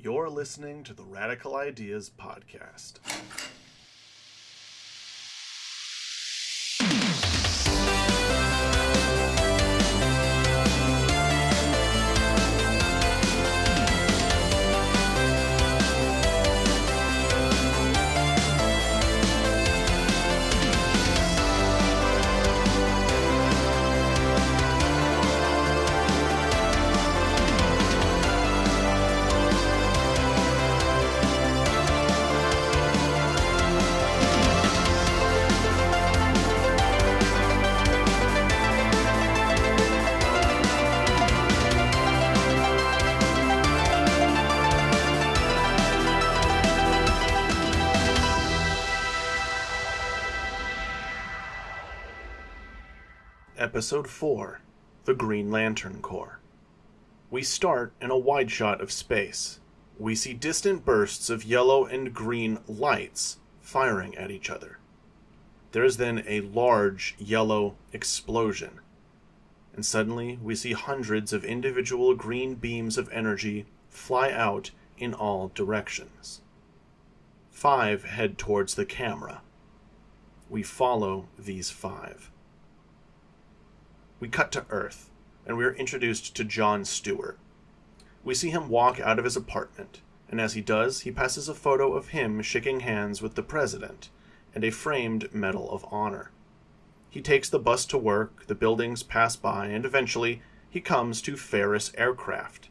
You're listening to the Radical Ideas Podcast. Episode 4, The Green Lantern Corps. We start in a wide shot of space. We see distant bursts of yellow and green lights firing at each other. There is then a large yellow explosion, and suddenly we see hundreds of individual green beams of energy fly out in all directions. 5 head towards the camera. We follow these 5. We cut to Earth, and we are introduced to John Stewart. We see him walk out of his apartment, and as he does, he passes a photo of him shaking hands with the president and a framed Medal of Honor. He takes the bus to work, the buildings pass by, and eventually he comes to Ferris Aircraft.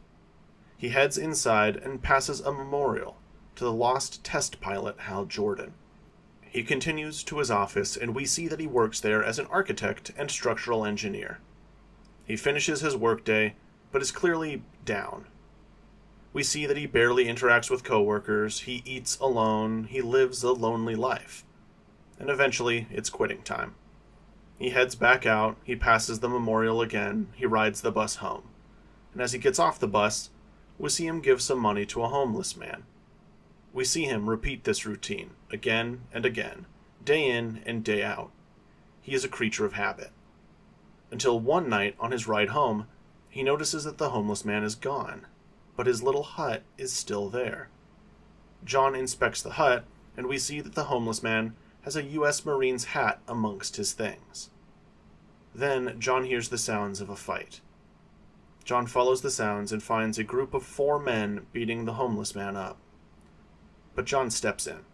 He heads inside and passes a memorial to the lost test pilot Hal Jordan. He continues to his office, and we see that he works there as an architect and structural engineer. He finishes his workday, but is clearly down. We see that he barely interacts with coworkers, he eats alone, he lives a lonely life. And eventually, it's quitting time. He heads back out, he passes the memorial again, he rides the bus home. And as he gets off the bus, we see him give some money to a homeless man. We see him repeat this routine again and again, day in and day out. He is a creature of habit. Until one night on his ride home, he notices that the homeless man is gone, but his little hut is still there. John inspects the hut, and we see that the homeless man has a U.S. Marine's hat amongst his things. Then John hears the sounds of a fight. John follows the sounds and finds a group of 4 men beating the homeless man up. But John steps in.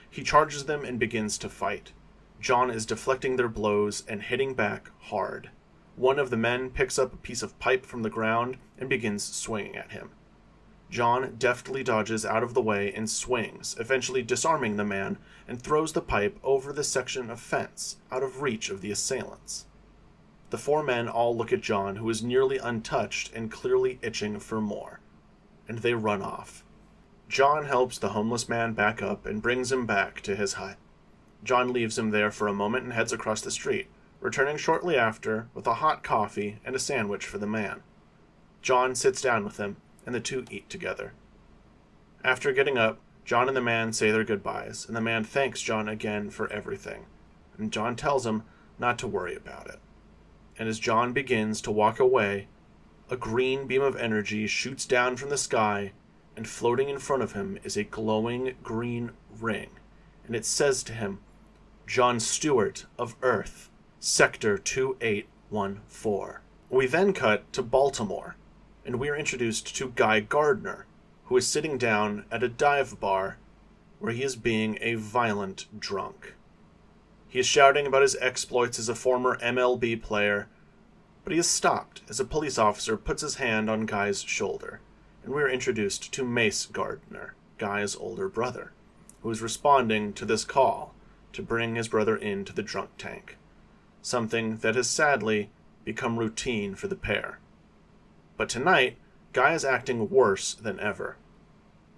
He charges them and begins to fight. John is deflecting their blows and hitting back hard. One of the men picks up a piece of pipe from the ground and begins swinging at him. John deftly dodges out of the way and swings, eventually disarming the man, and throws the pipe over the section of fence, out of reach of the assailants. The 4 men all look at John, who is nearly untouched and clearly itching for more, and they run off. John helps the homeless man back up and brings him back to his hut. John leaves him there for a moment and heads across the street, returning shortly after with a hot coffee and a sandwich for the man. John sits down with him, and the 2 eat together. After getting up, John and the man say their goodbyes, and the man thanks John again for everything, and John tells him not to worry about it. And as John begins to walk away, a green beam of energy shoots down from the sky, and floating in front of him is a glowing green ring, and it says to him, "John Stewart of Earth, Sector 2814. We then cut to Baltimore, and we are introduced to Guy Gardner, who is sitting down at a dive bar where he is being a violent drunk. He is shouting about his exploits as a former MLB player, but he is stopped as a police officer puts his hand on Guy's shoulder. And we are introduced to Mace Gardner, Guy's older brother, who is responding to this call to bring his brother into the drunk tank, something that has sadly become routine for the pair. But tonight, Guy is acting worse than ever.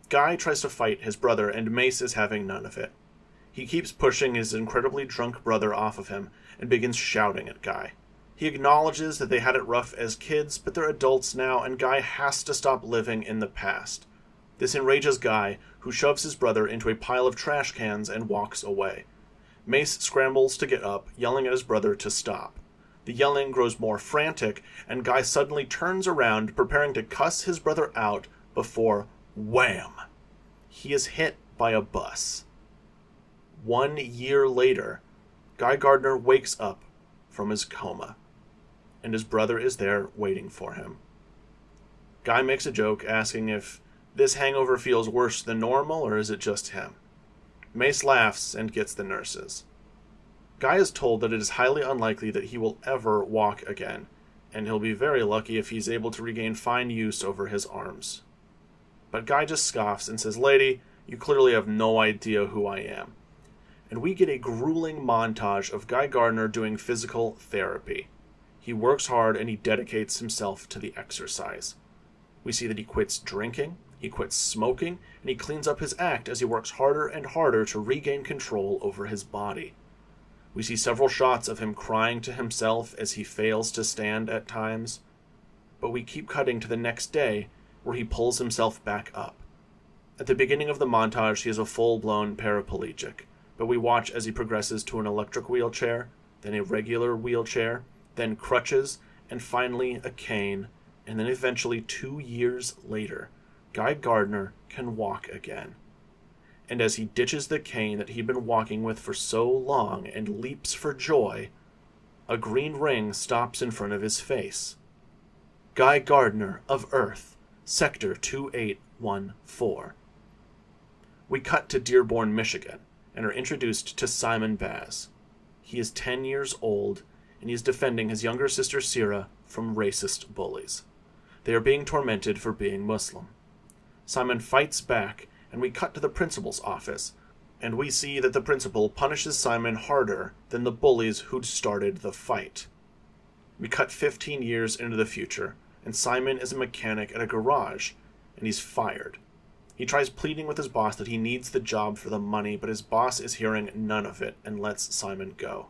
Guy tries to fight his brother, and Mace is having none of it. He keeps pushing his incredibly drunk brother off of him and begins shouting at Guy. He acknowledges that they had it rough as kids, but they're adults now, and Guy has to stop living in the past. This enrages Guy, who shoves his brother into a pile of trash cans and walks away. Mace scrambles to get up, yelling at his brother to stop. The yelling grows more frantic, and Guy suddenly turns around, preparing to cuss his brother out before Wham! He is hit by a bus. 1 year later, Guy Gardner wakes up from his coma, and his brother is there waiting for him. Guy makes a joke asking if this hangover feels worse than normal or is it just him. Mace laughs and gets the nurses. Guy is told that it is highly unlikely that he will ever walk again, and he'll be very lucky if he's able to regain fine use over his arms. But Guy just scoffs and says, "Lady, you clearly have no idea who I am." And we get a grueling montage of Guy Gardner doing physical therapy. He works hard and he dedicates himself to the exercise. We see that he quits drinking, he quits smoking, and he cleans up his act as he works harder and harder to regain control over his body. We see several shots of him crying to himself as he fails to stand at times, but we keep cutting to the next day where he pulls himself back up. At the beginning of the montage, he is a full-blown paraplegic, but we watch as he progresses to an electric wheelchair, then a regular wheelchair, then crutches, and finally a cane, and then eventually 2 years later, Guy Gardner can walk again. And as he ditches the cane that he'd been walking with for so long and leaps for joy, a green ring stops in front of his face. Guy Gardner of Earth, Sector 2814. We cut to Dearborn, Michigan, and are introduced to Simon Baz. He is 10 years old, and he is defending his younger sister Sierra from racist bullies. They are being tormented for being Muslim. Simon fights back, and we cut to the principal's office, and we see that the principal punishes Simon harder than the bullies who'd started the fight. We cut 15 years into the future, and Simon is a mechanic at a garage, and he's fired. He tries pleading with his boss that he needs the job for the money, but his boss is hearing none of it and lets Simon go.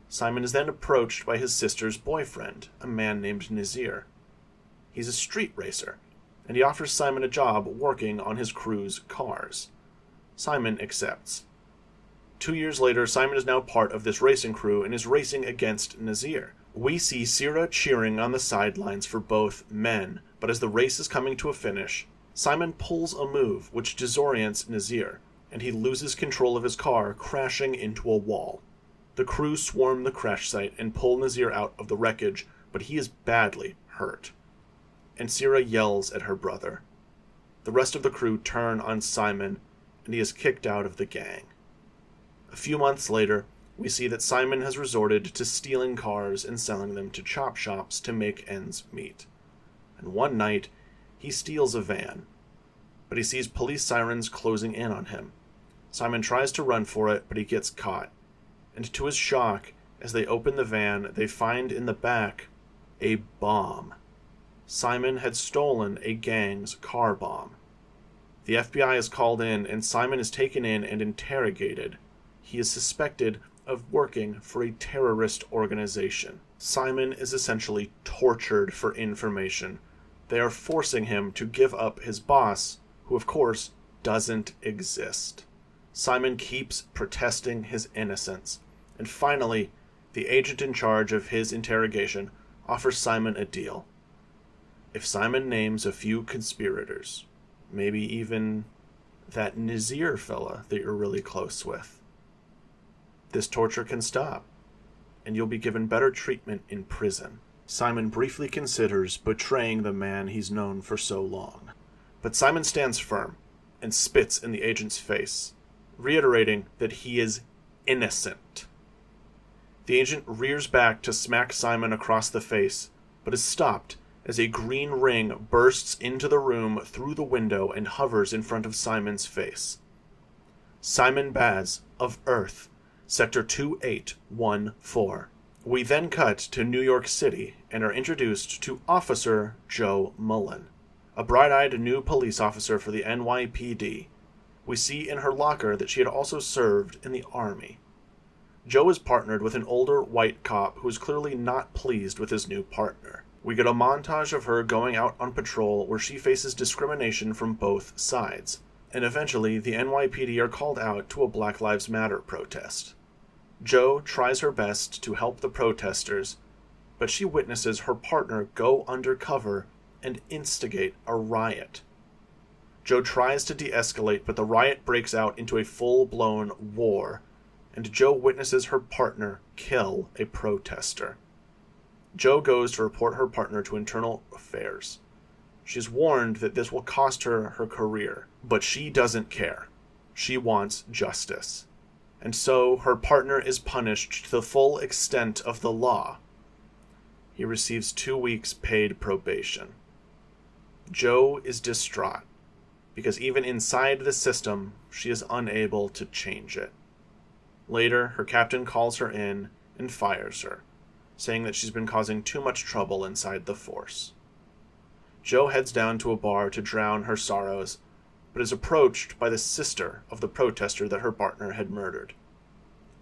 Simon is then approached by his sister's boyfriend, a man named Nazir. He's a street racer, and he offers Simon a job working on his Cruz cars. Simon accepts. 2 years later, Simon is now part of this racing crew and is racing against Nazir. We see Sierra cheering on the sidelines for both men, but as the race is coming to a finish, Simon pulls a move which disorients Nazir, and he loses control of his car, crashing into a wall. The crew swarm the crash site and pull Nazir out of the wreckage, but he is badly hurt. And Sierra yells at her brother. The rest of the crew turn on Simon, and he is kicked out of the gang. A few months later, we see that Simon has resorted to stealing cars and selling them to chop shops to make ends meet. And one night, he steals a van, but he sees police sirens closing in on him. Simon tries to run for it, but he gets caught. And to his shock, as they open the van, they find in the back a bomb. Simon had stolen a gang's car bomb. The FBI is called in, and Simon is taken in and interrogated. He is suspected of working for a terrorist organization. Simon is essentially tortured for information. They are forcing him to give up his boss, who of course doesn't exist. Simon keeps protesting his innocence, and finally, the agent in charge of his interrogation offers Simon a deal. If Simon names a few conspirators, maybe even that Nazir fella that you're really close with, this torture can stop, and you'll be given better treatment in prison. Simon briefly considers betraying the man he's known for so long. But Simon stands firm and spits in the agent's face, reiterating that he is innocent. The agent rears back to smack Simon across the face, but is stopped as a green ring bursts into the room through the window and hovers in front of Simon's face. Simon Baz of Earth, Sector 2814. We then cut to New York City and are introduced to Officer Joe Mullen, a bright-eyed new police officer for the NYPD. We see in her locker that she had also served in the Army. Joe is partnered with an older white cop who is clearly not pleased with his new partner. We get a montage of her going out on patrol where she faces discrimination from both sides, and eventually the NYPD are called out to a Black Lives Matter protest. Joe tries her best to help the protesters, but she witnesses her partner go undercover and instigate a riot. Joe tries to de-escalate, but the riot breaks out into a full-blown war, and Joe witnesses her partner kill a protester. Joe goes to report her partner to Internal Affairs. She's warned that this will cost her her career, but she doesn't care. She wants justice. And so her partner is punished to the full extent of the law. He receives 2 weeks paid probation. Joe is distraught, because even inside the system, she is unable to change it. Later, her captain calls her in and fires her, saying that she's been causing too much trouble inside the force. Joe heads down to a bar to drown her sorrows, but is approached by the sister of the protester that her partner had murdered.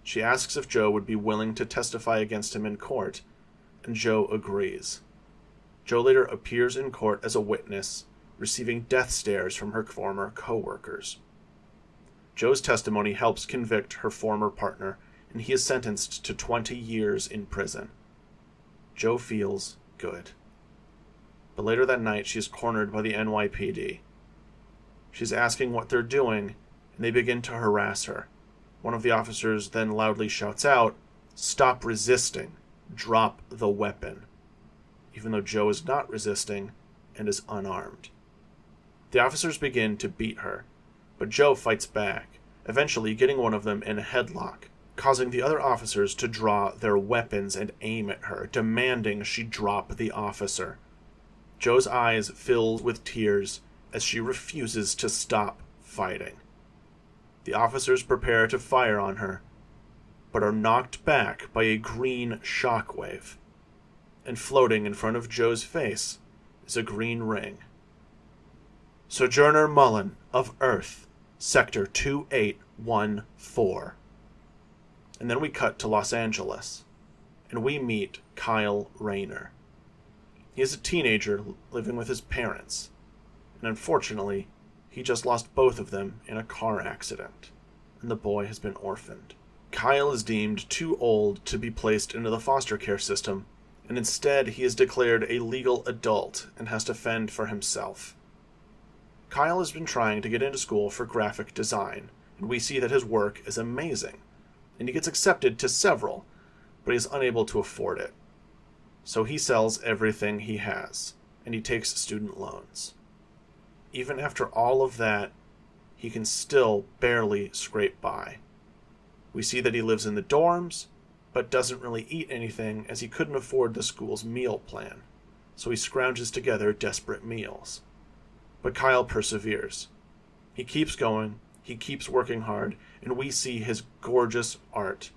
She asks if Joe would be willing to testify against him in court, and Joe agrees. Joe later appears in court as a witness, receiving death stares from her former co-workers. Joe's testimony helps convict her former partner, and he is sentenced to 20 years in prison. Joe feels good. But later that night, she is cornered by the NYPD. She's asking what they're doing, and they begin to harass her. One of the officers then loudly shouts out, "Stop resisting. Drop the weapon," even though Joe is not resisting and is unarmed. The officers begin to beat her, but Joe fights back, eventually getting one of them in a headlock, causing the other officers to draw their weapons and aim at her, demanding she drop the officer. Joe's eyes fill with tears as she refuses to stop fighting. The officers prepare to fire on her, but are knocked back by a green shockwave. And floating in front of Joe's face is a green ring. Sojourner Mullen of Earth, Sector 2814. And then we cut to Los Angeles, and we meet Kyle Rayner. He is a teenager living with his parents, and unfortunately, he just lost both of them in a car accident, and the boy has been orphaned. Kyle is deemed too old to be placed into the foster care system, and instead he is declared a legal adult and has to fend for himself. Kyle has been trying to get into school for graphic design, and we see that his work is amazing, and he gets accepted to several, but he is unable to afford it. So he sells everything he has, and he takes student loans. Even after all of that, he can still barely scrape by. We see that he lives in the dorms, but doesn't really eat anything as he couldn't afford the school's meal plan, so he scrounges together desperate meals. But Kyle perseveres. He keeps going, he keeps working hard, and we see his gorgeous art.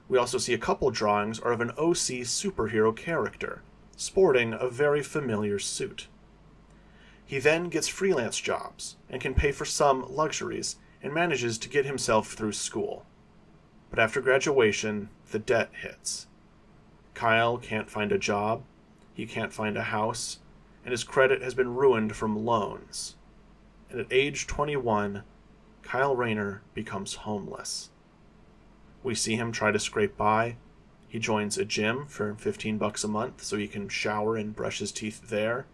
We also see a couple drawings are of an OC superhero character, sporting a very familiar suit. He then gets freelance jobs, and can pay for some luxuries, and manages to get himself through school. But after graduation, the debt hits. Kyle can't find a job, he can't find a house, and his credit has been ruined from loans. And at age 21, Kyle Rayner becomes homeless. We see him try to scrape by. He joins a gym for $15 a month so he can shower and brush his teeth there.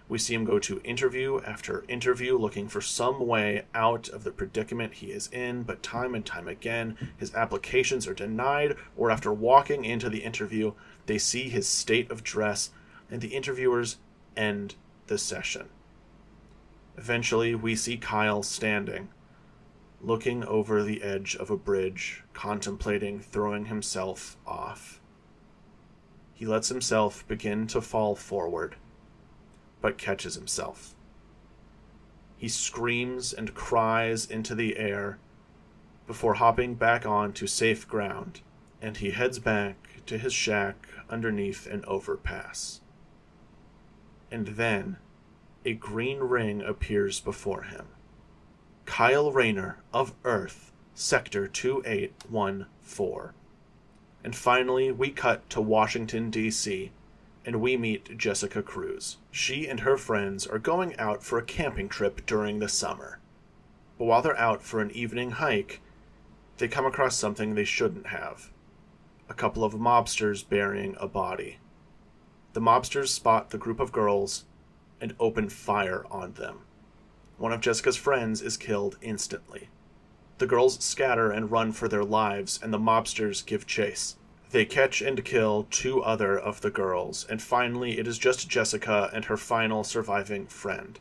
We see him go to interview after interview looking for some way out of the predicament he is in, but time and time again, his applications are denied, or after walking into the interview, they see his state of dress, and the interviewers end the session. Eventually, we see Kyle standing, looking over the edge of a bridge, contemplating throwing himself off. He lets himself begin to fall forward, but catches himself. He screams and cries into the air before hopping back onto safe ground, and he heads back to his shack underneath an overpass. And then a green ring appears before him. Kyle Rayner of Earth, Sector 2814. And finally, we cut to Washington, D.C., and we meet Jessica Cruz. She and her friends are going out for a camping trip during the summer. But while they're out for an evening hike, they come across something they shouldn't have. A couple of mobsters burying a body. The mobsters spot the group of girls and open fire on them. One of Jessica's friends is killed instantly. The girls scatter and run for their lives, and the mobsters give chase. They catch and kill 2 other of the girls, and finally it is just Jessica and her final surviving friend.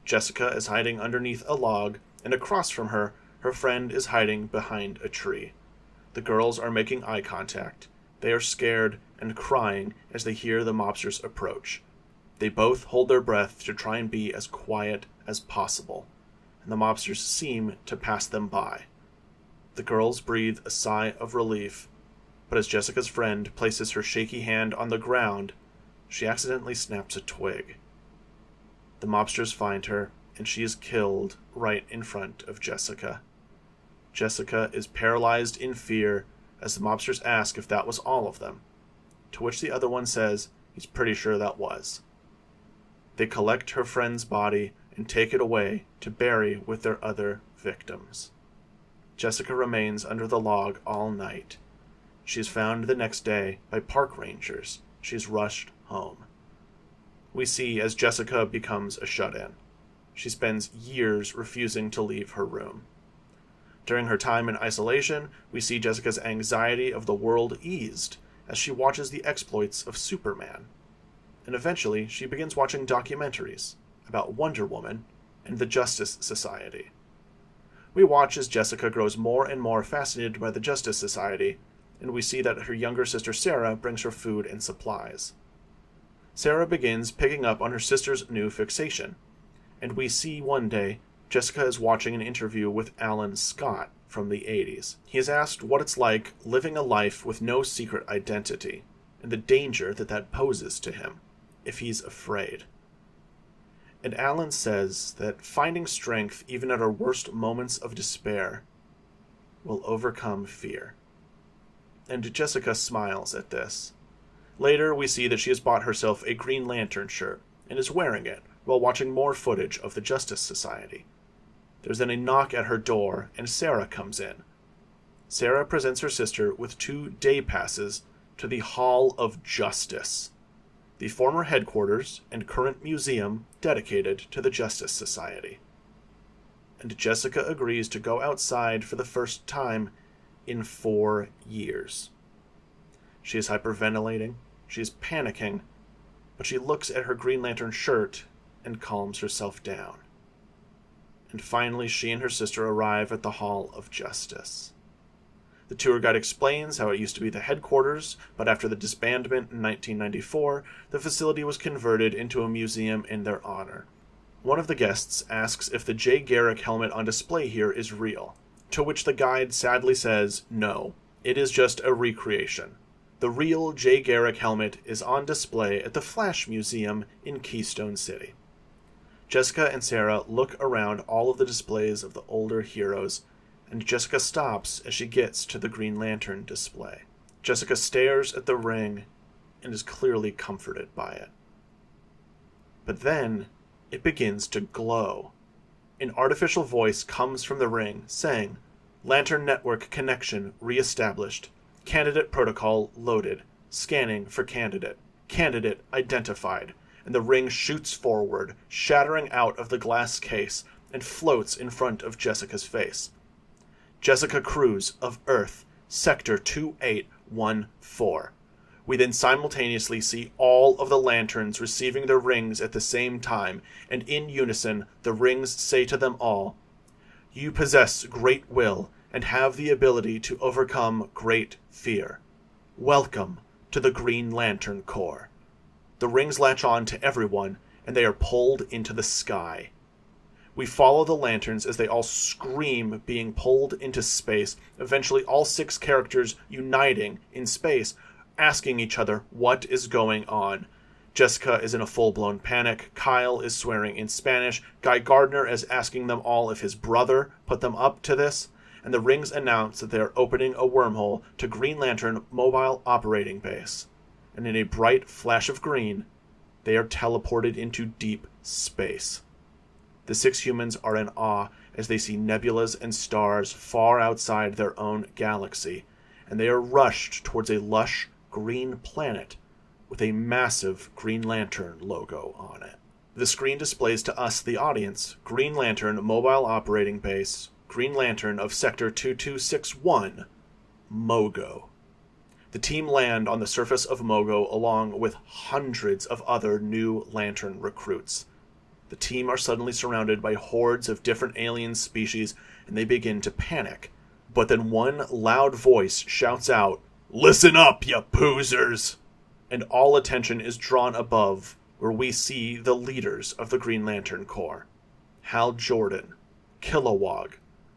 Jessica is hiding underneath a log, and across from her, her friend is hiding behind a tree. The girls are making eye contact. They are scared and crying as they hear the mobsters approach. They both hold their breath to try and be as quiet as possible, and the mobsters seem to pass them by. The girls breathe a sigh of relief, but as Jessica's friend places her shaky hand on the ground, she accidentally snaps a twig. The mobsters find her, and she is killed right in front of Jessica. Jessica is paralyzed in fear as the mobsters ask if that was all of them, to which the other one says he's pretty sure that was. They collect her friend's body and take it away to bury with their other victims. Jessica remains under the log all night. She is found the next day by park rangers. She is rushed home. We see as Jessica becomes a shut-in. She spends years refusing to leave her room. During her time in isolation, we see Jessica's anxiety of the world eased as she watches the exploits of Superman. And eventually, she begins watching documentaries about Wonder Woman and the Justice Society. We watch as Jessica grows more and more fascinated by the Justice Society, and we see that her younger sister Sarah brings her food and supplies. Sarah begins picking up on her sister's new fixation, and we see one day Jessica is watching an interview with Alan Scott from the 80s. He is asked what it's like living a life with no secret identity, and the danger that poses to him if he's afraid. And Alan says that finding strength even at our worst moments of despair will overcome fear. And Jessica smiles at this. Later, we see that she has bought herself a Green Lantern shirt and is wearing it while watching more footage of the Justice Society. There's then a knock at her door, and Sarah comes in. Sarah presents her sister with 2 day passes to the Hall of Justice, the former headquarters and current museum dedicated to the Justice Society. And Jessica agrees to go outside for the first time in 4 years. She is hyperventilating, she is panicking, but she looks at her Green Lantern shirt and calms herself down. And finally, she and her sister arrive at the Hall of Justice. The tour guide explains how it used to be the headquarters, but after the disbandment in 1994, the facility was converted into a museum in their honor. One of the guests asks if the Jay Garrick helmet on display here is real, to which the guide sadly says, no, it is just a recreation. The real Jay Garrick helmet is on display at the Flash Museum in Keystone City. Jessica and Sarah look around all of the displays of the older heroes, and Jessica stops as she gets to the Green Lantern display. Jessica stares at the ring and is clearly comforted by it. But then, it begins to glow. An artificial voice comes from the ring, saying, "Lantern Network connection reestablished. Candidate protocol loaded. Scanning for candidate. Candidate identified." And the ring shoots forward, shattering out of the glass case, and floats in front of Jessica's face. Jessica Cruz of Earth, Sector 2814. We then simultaneously see all of the lanterns receiving their rings at the same time, and in unison, the rings say to them all, "You possess great will and have the ability to overcome great fear. Welcome to the Green Lantern Corps." The rings latch on to everyone, and they are pulled into the sky. We follow the lanterns as they all scream, being pulled into space, eventually all 6 characters uniting in space, asking each other what is going on. Jessica is in a full-blown panic, Kyle is swearing in Spanish, Gardner is asking them all if his brother put them up to this, and the rings announce that they are opening a wormhole to Green Lantern Mobile Operating Base. And in a bright flash of green, they are teleported into deep space. The 6 humans are in awe as they see nebulas and stars far outside their own galaxy, and they are rushed towards a lush green planet with a massive Green Lantern logo on it. The screen displays to us, the audience, Green Lantern Mobile Operating Base, Green Lantern of Sector 2261, Mogo. The team land on the surface of Mogo along with hundreds of other new Lantern recruits. The team are suddenly surrounded by hordes of different alien species, and they begin to panic. But then one loud voice shouts out, "Listen up, ya poozers!" And all attention is drawn above, where we see the leaders of the Green Lantern Corps. Hal Jordan, Kilowog,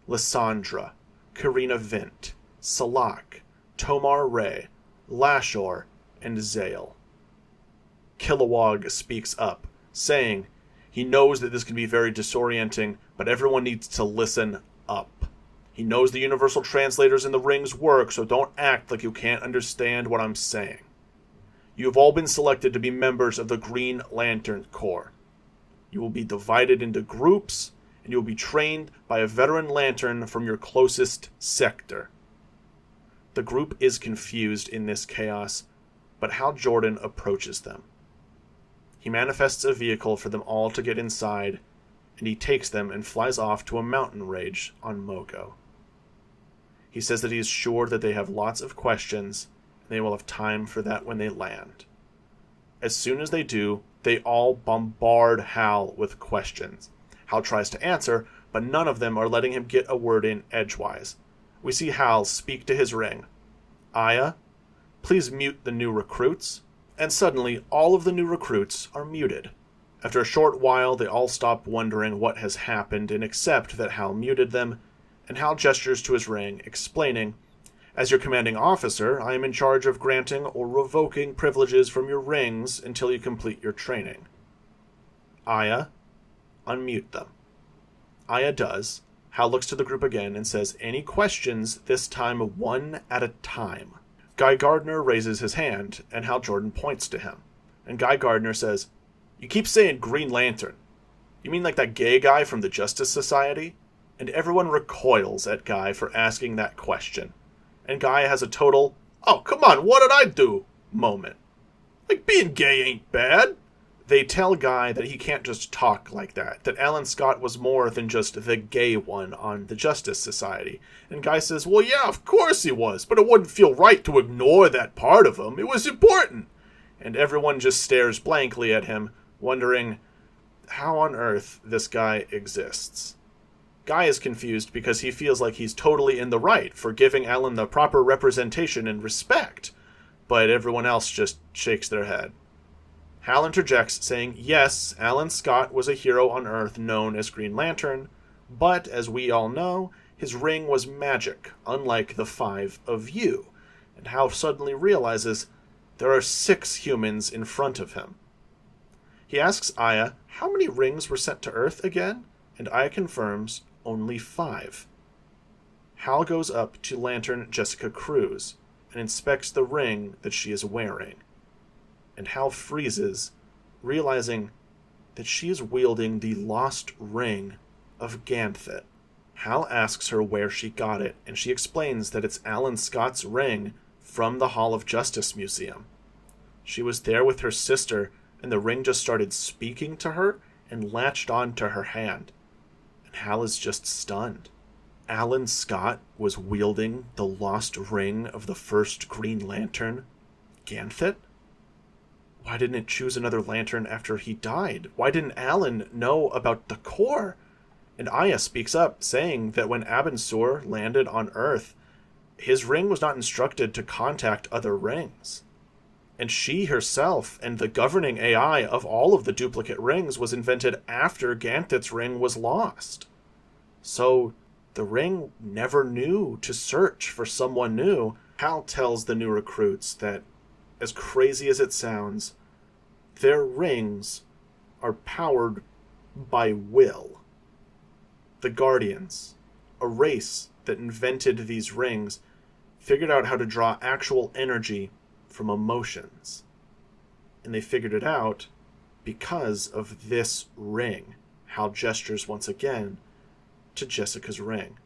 Lysandra, Karina Vint, Salak, Tomar Ray, Lashor, and Zale. Kilowog speaks up, saying he knows that this can be very disorienting, but everyone needs to listen up. He knows the universal translators in the rings work, so don't act like you can't understand what I'm saying. You have all been selected to be members of the Green Lantern Corps. You will be divided into groups, and you will be trained by a veteran lantern from your closest sector. The group is confused in this chaos, but Hal Jordan approaches them. He manifests a vehicle for them all to get inside, and he takes them and flies off to a mountain range on Mogo. He says that he is sure that they have lots of questions, and they will have time for that when they land. As soon as they do, they all bombard Hal with questions. Hal tries to answer, but none of them are letting him get a word in edgewise. We see Hal speak to his ring. "Aya, please mute the new recruits." And suddenly, all of the new recruits are muted. After a short while, they all stop wondering what has happened and accept that Hal muted them, and Hal gestures to his ring, explaining, "As your commanding officer, I am in charge of granting or revoking privileges from your rings until you complete your training. Aya, unmute them." Aya does. Hal looks to the group again and says, "Any questions, this time one at a time." Guy Gardner raises his hand, and Hal Jordan points to him. And Guy Gardner says, "You keep saying Green Lantern. You mean like that gay guy from the Justice Society?" And everyone recoils at Guy for asking that question. And Guy has a total, "Oh, come on, what did I do?" moment. Like, being gay ain't bad. They tell Guy that he can't just talk like that Alan Scott was more than just the gay one on the Justice Society. And Guy says, "Well, yeah, of course he was, but it wouldn't feel right to ignore that part of him. It was important." And everyone just stares blankly at him, wondering how on earth this guy exists. Guy is confused because he feels like he's totally in the right for giving Alan the proper representation and respect, but everyone else just shakes their head. Hal interjects, saying, yes, Alan Scott was a hero on Earth known as Green Lantern, but, as we all know, his ring was magic, unlike the 5 of you, and Hal suddenly realizes there are 6 humans in front of him. He asks Aya how many rings were sent to Earth again, and Aya confirms only 5. Hal goes up to Lantern Jessica Cruz and inspects the ring that she is wearing. And Hal freezes, realizing that she is wielding the lost ring of Ganthet. Hal asks her where she got it, and she explains that it's Alan Scott's ring from the Hall of Justice Museum. She was there with her sister, and the ring just started speaking to her and latched onto her hand. And Hal is just stunned. Alan Scott was wielding the lost ring of the first Green Lantern, Ganthet? Why didn't it choose another lantern after he died? Why didn't Alan know about the Corps? And Aya speaks up, saying that when Abensur landed on Earth, his ring was not instructed to contact other rings. And she herself and the governing AI of all of the duplicate rings was invented after Ganthet's ring was lost. So the ring never knew to search for someone new. Hal tells the new recruits that, as crazy as it sounds, their rings are powered by will. The Guardians, a race that invented these rings, figured out how to draw actual energy from emotions. And they figured it out because of this ring. Hal gestures once again to Jessica's ring.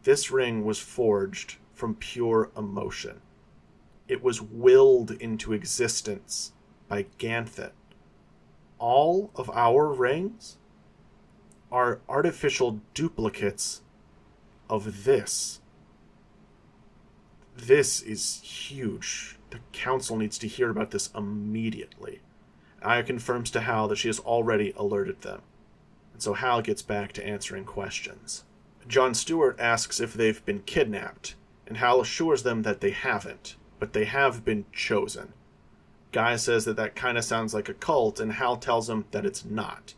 This ring was forged from pure emotion. It was willed into existence by Ganthet. all of our rings are artificial duplicates of this. This is huge. The council needs to hear about this immediately. Aya confirms to Hal that she has already alerted them. And so Hal gets back to answering questions. John Stewart asks if they've been kidnapped, and Hal assures them that they haven't, but they have been chosen. Guy says that kind of sounds like a cult, and Hal tells him that it's not.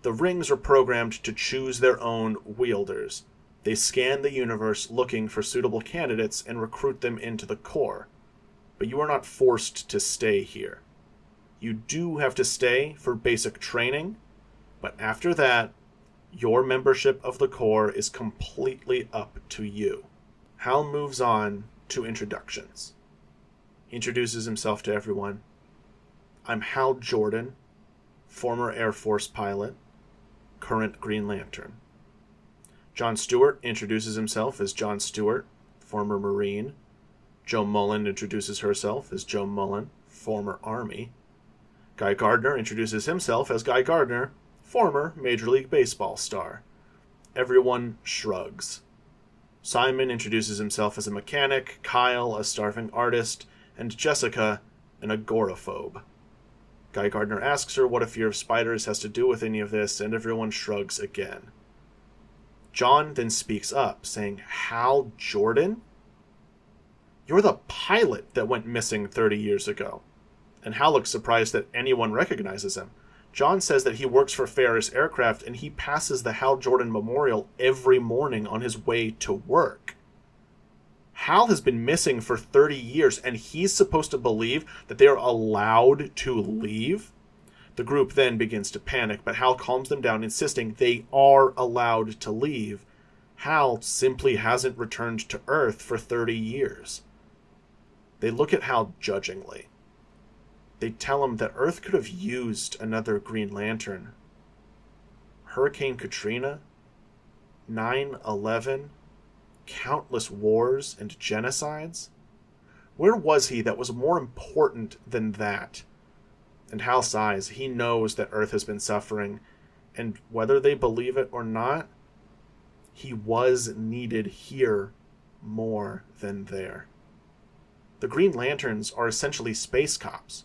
The rings are programmed to choose their own wielders. They scan the universe looking for suitable candidates and recruit them into the core. But you are not forced to stay here. You do have to stay for basic training, but after that, your membership of the core is completely up to you. Hal moves on to introductions. He introduces himself to everyone. I'm Hal Jordan, former Air Force pilot, current Green Lantern. John Stewart introduces himself as John Stewart, former Marine. Jo Mullen introduces herself as Jo Mullen, former Army. Guy Gardner introduces himself as Guy Gardner, former Major League Baseball star. Everyone shrugs. Simon introduces himself as a mechanic, Kyle a starving artist, and Jessica an agoraphobe. Guy Gardner asks her what a fear of spiders has to do with any of this, and everyone shrugs again. John then speaks up, saying, Hal Jordan? You're the pilot that went missing 30 years ago. And Hal looks surprised that anyone recognizes him. John says that he works for Ferris Aircraft, and he passes the Hal Jordan Memorial every morning on his way to work. Hal has been missing for 30 years, and he's supposed to believe that they're allowed to leave? The group then begins to panic, but Hal calms them down, insisting they are allowed to leave. Hal simply hasn't returned to Earth for 30 years. They look at Hal judgingly. They tell him that Earth could have used another Green Lantern. Hurricane Katrina, 9/11, countless wars and genocides. Where was he that was more important than that? And Hal sighs. He knows that Earth has been suffering, and whether they believe it or not, he was needed here more than there. The Green Lanterns are essentially space cops.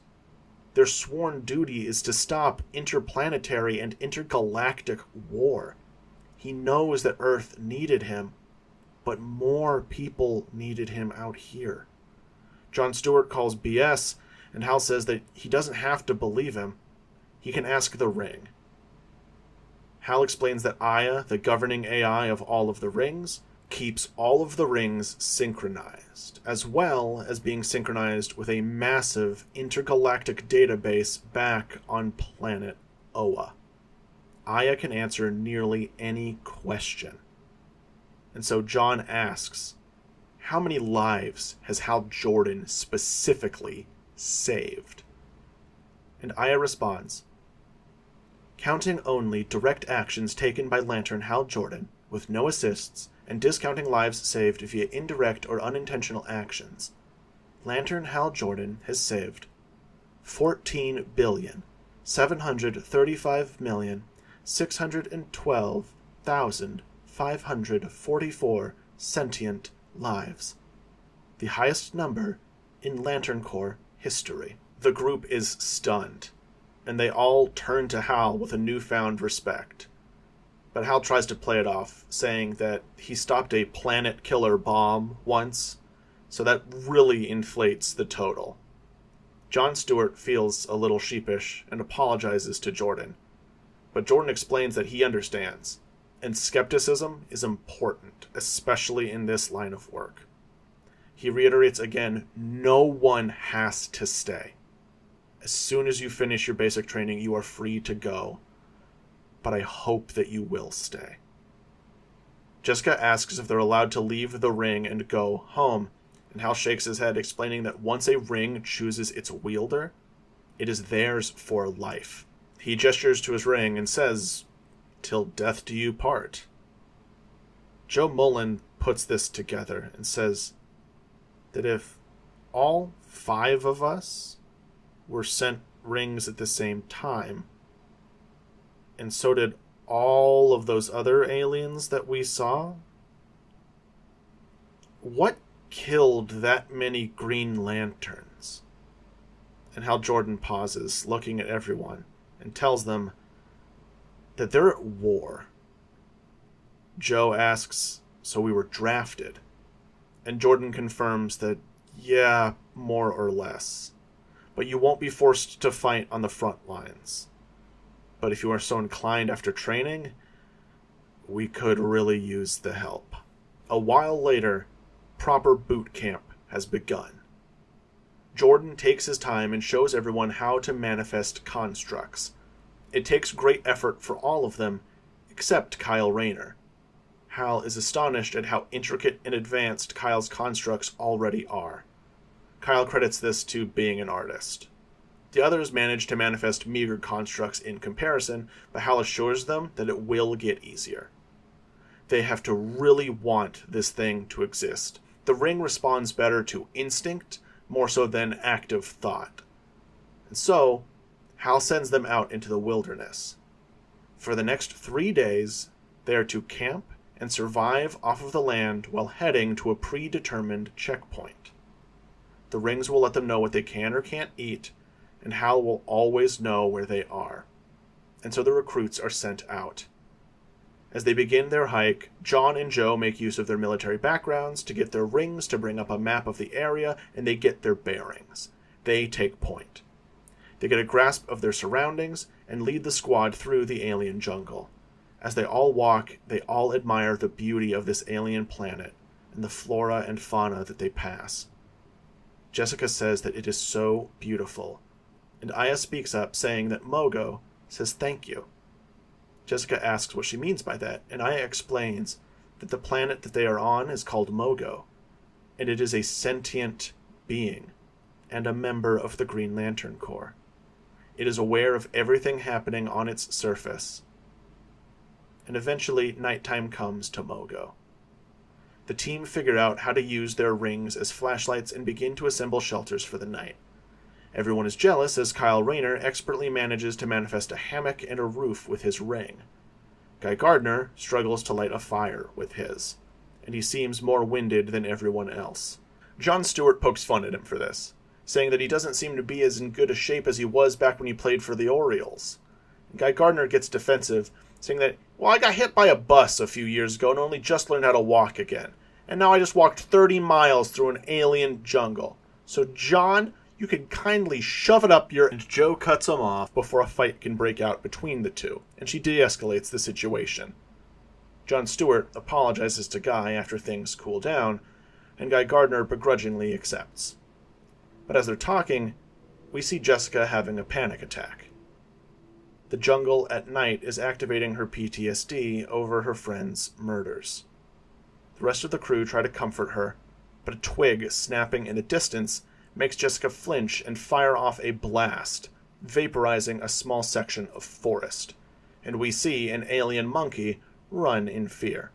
Their sworn duty is to stop interplanetary and intergalactic war. He knows that Earth needed him, but more people needed him out here. John Stewart calls BS, and Hal says that he doesn't have to believe him. He can ask the ring. Hal explains that Aya, the governing AI of all of the rings, keeps all of the rings synchronized, as well as being synchronized with a massive intergalactic database back on planet Oa. Aya can answer nearly any question. And so John asks, how many lives has Hal Jordan specifically saved? And Aya responds, counting only direct actions taken by Lantern Hal Jordan, with no assists, and discounting lives saved via indirect or unintentional actions, Lantern Hal Jordan has saved 14,735,612,544 sentient lives, the highest number in Lantern Corps history. The group is stunned, and they all turn to Hal with a newfound respect. But Hal tries to play it off, saying that he stopped a planet-killer bomb once, so that really inflates the total. John Stewart feels a little sheepish and apologizes to Jordan, but Jordan explains that he understands, and skepticism is important, especially in this line of work. He reiterates again, no one has to stay. As soon as you finish your basic training, you are free to go. But I hope that you will stay. Jessica asks if they're allowed to leave the ring and go home, and Hal shakes his head, explaining that once a ring chooses its wielder, it is theirs for life. He gestures to his ring and says, "Till death do you part." Jo Mullen puts this together and says that if all 5 of us were sent rings at the same time. And so did all of those other aliens that we saw. What killed that many Green Lanterns? And Hal Jordan pauses, looking at everyone, and tells them that they're at war. Joe asks, so we were drafted? And Jordan confirms that, yeah, more or less. But you won't be forced to fight on the front lines. But if you are so inclined after training, we could really use the help. A while later, proper boot camp has begun. Jordan takes his time and shows everyone how to manifest constructs. It takes great effort for all of them, except Kyle Rayner. Hal is astonished at how intricate and advanced Kyle's constructs already are. Kyle credits this to being an artist. The others manage to manifest meager constructs in comparison, but Hal assures them that it will get easier. They have to really want this thing to exist. The ring responds better to instinct, more so than active thought. And so, Hal sends them out into the wilderness. For the next 3 days, they are to camp and survive off of the land while heading to a predetermined checkpoint. The rings will let them know what they can or can't eat, and Hal will always know where they are. And so the recruits are sent out. As they begin their hike, John and Joe make use of their military backgrounds to get their rings to bring up a map of the area, and they get their bearings. They take point. They get a grasp of their surroundings and lead the squad through the alien jungle. As they all walk, they all admire the beauty of this alien planet and the flora and fauna that they pass. Jessica says that it is so beautiful, and Aya speaks up, saying that Mogo says thank you. Jessica asks what she means by that, and Aya explains that the planet that they are on is called Mogo, and it is a sentient being and a member of the Green Lantern Corps. It is aware of everything happening on its surface. And eventually, nighttime comes to Mogo. The team figure out how to use their rings as flashlights and begin to assemble shelters for the night. Everyone is jealous as Kyle Rayner expertly manages to manifest a hammock and a roof with his ring. Guy Gardner struggles to light a fire with his, and he seems more winded than everyone else. Jon Stewart pokes fun at him for this, saying that he doesn't seem to be as in good a shape as he was back when he played for the Orioles. And Guy Gardner gets defensive, saying that, well, I got hit by a bus a few years ago and only just learned how to walk again. And now I just walked 30 miles through an alien jungle. So, John, you can kindly shove it up your... And Joe cuts him off before a fight can break out between the two, and she de-escalates the situation. Jon Stewart apologizes to Guy after things cool down, and Guy Gardner begrudgingly accepts. But as they're talking, we see Jessica having a panic attack. The jungle at night is activating her PTSD over her friend's murders. The rest of the crew try to comfort her, but a twig snapping in the distance makes Jessica flinch and fire off a blast, vaporizing a small section of forest, and we see an alien monkey run in fear.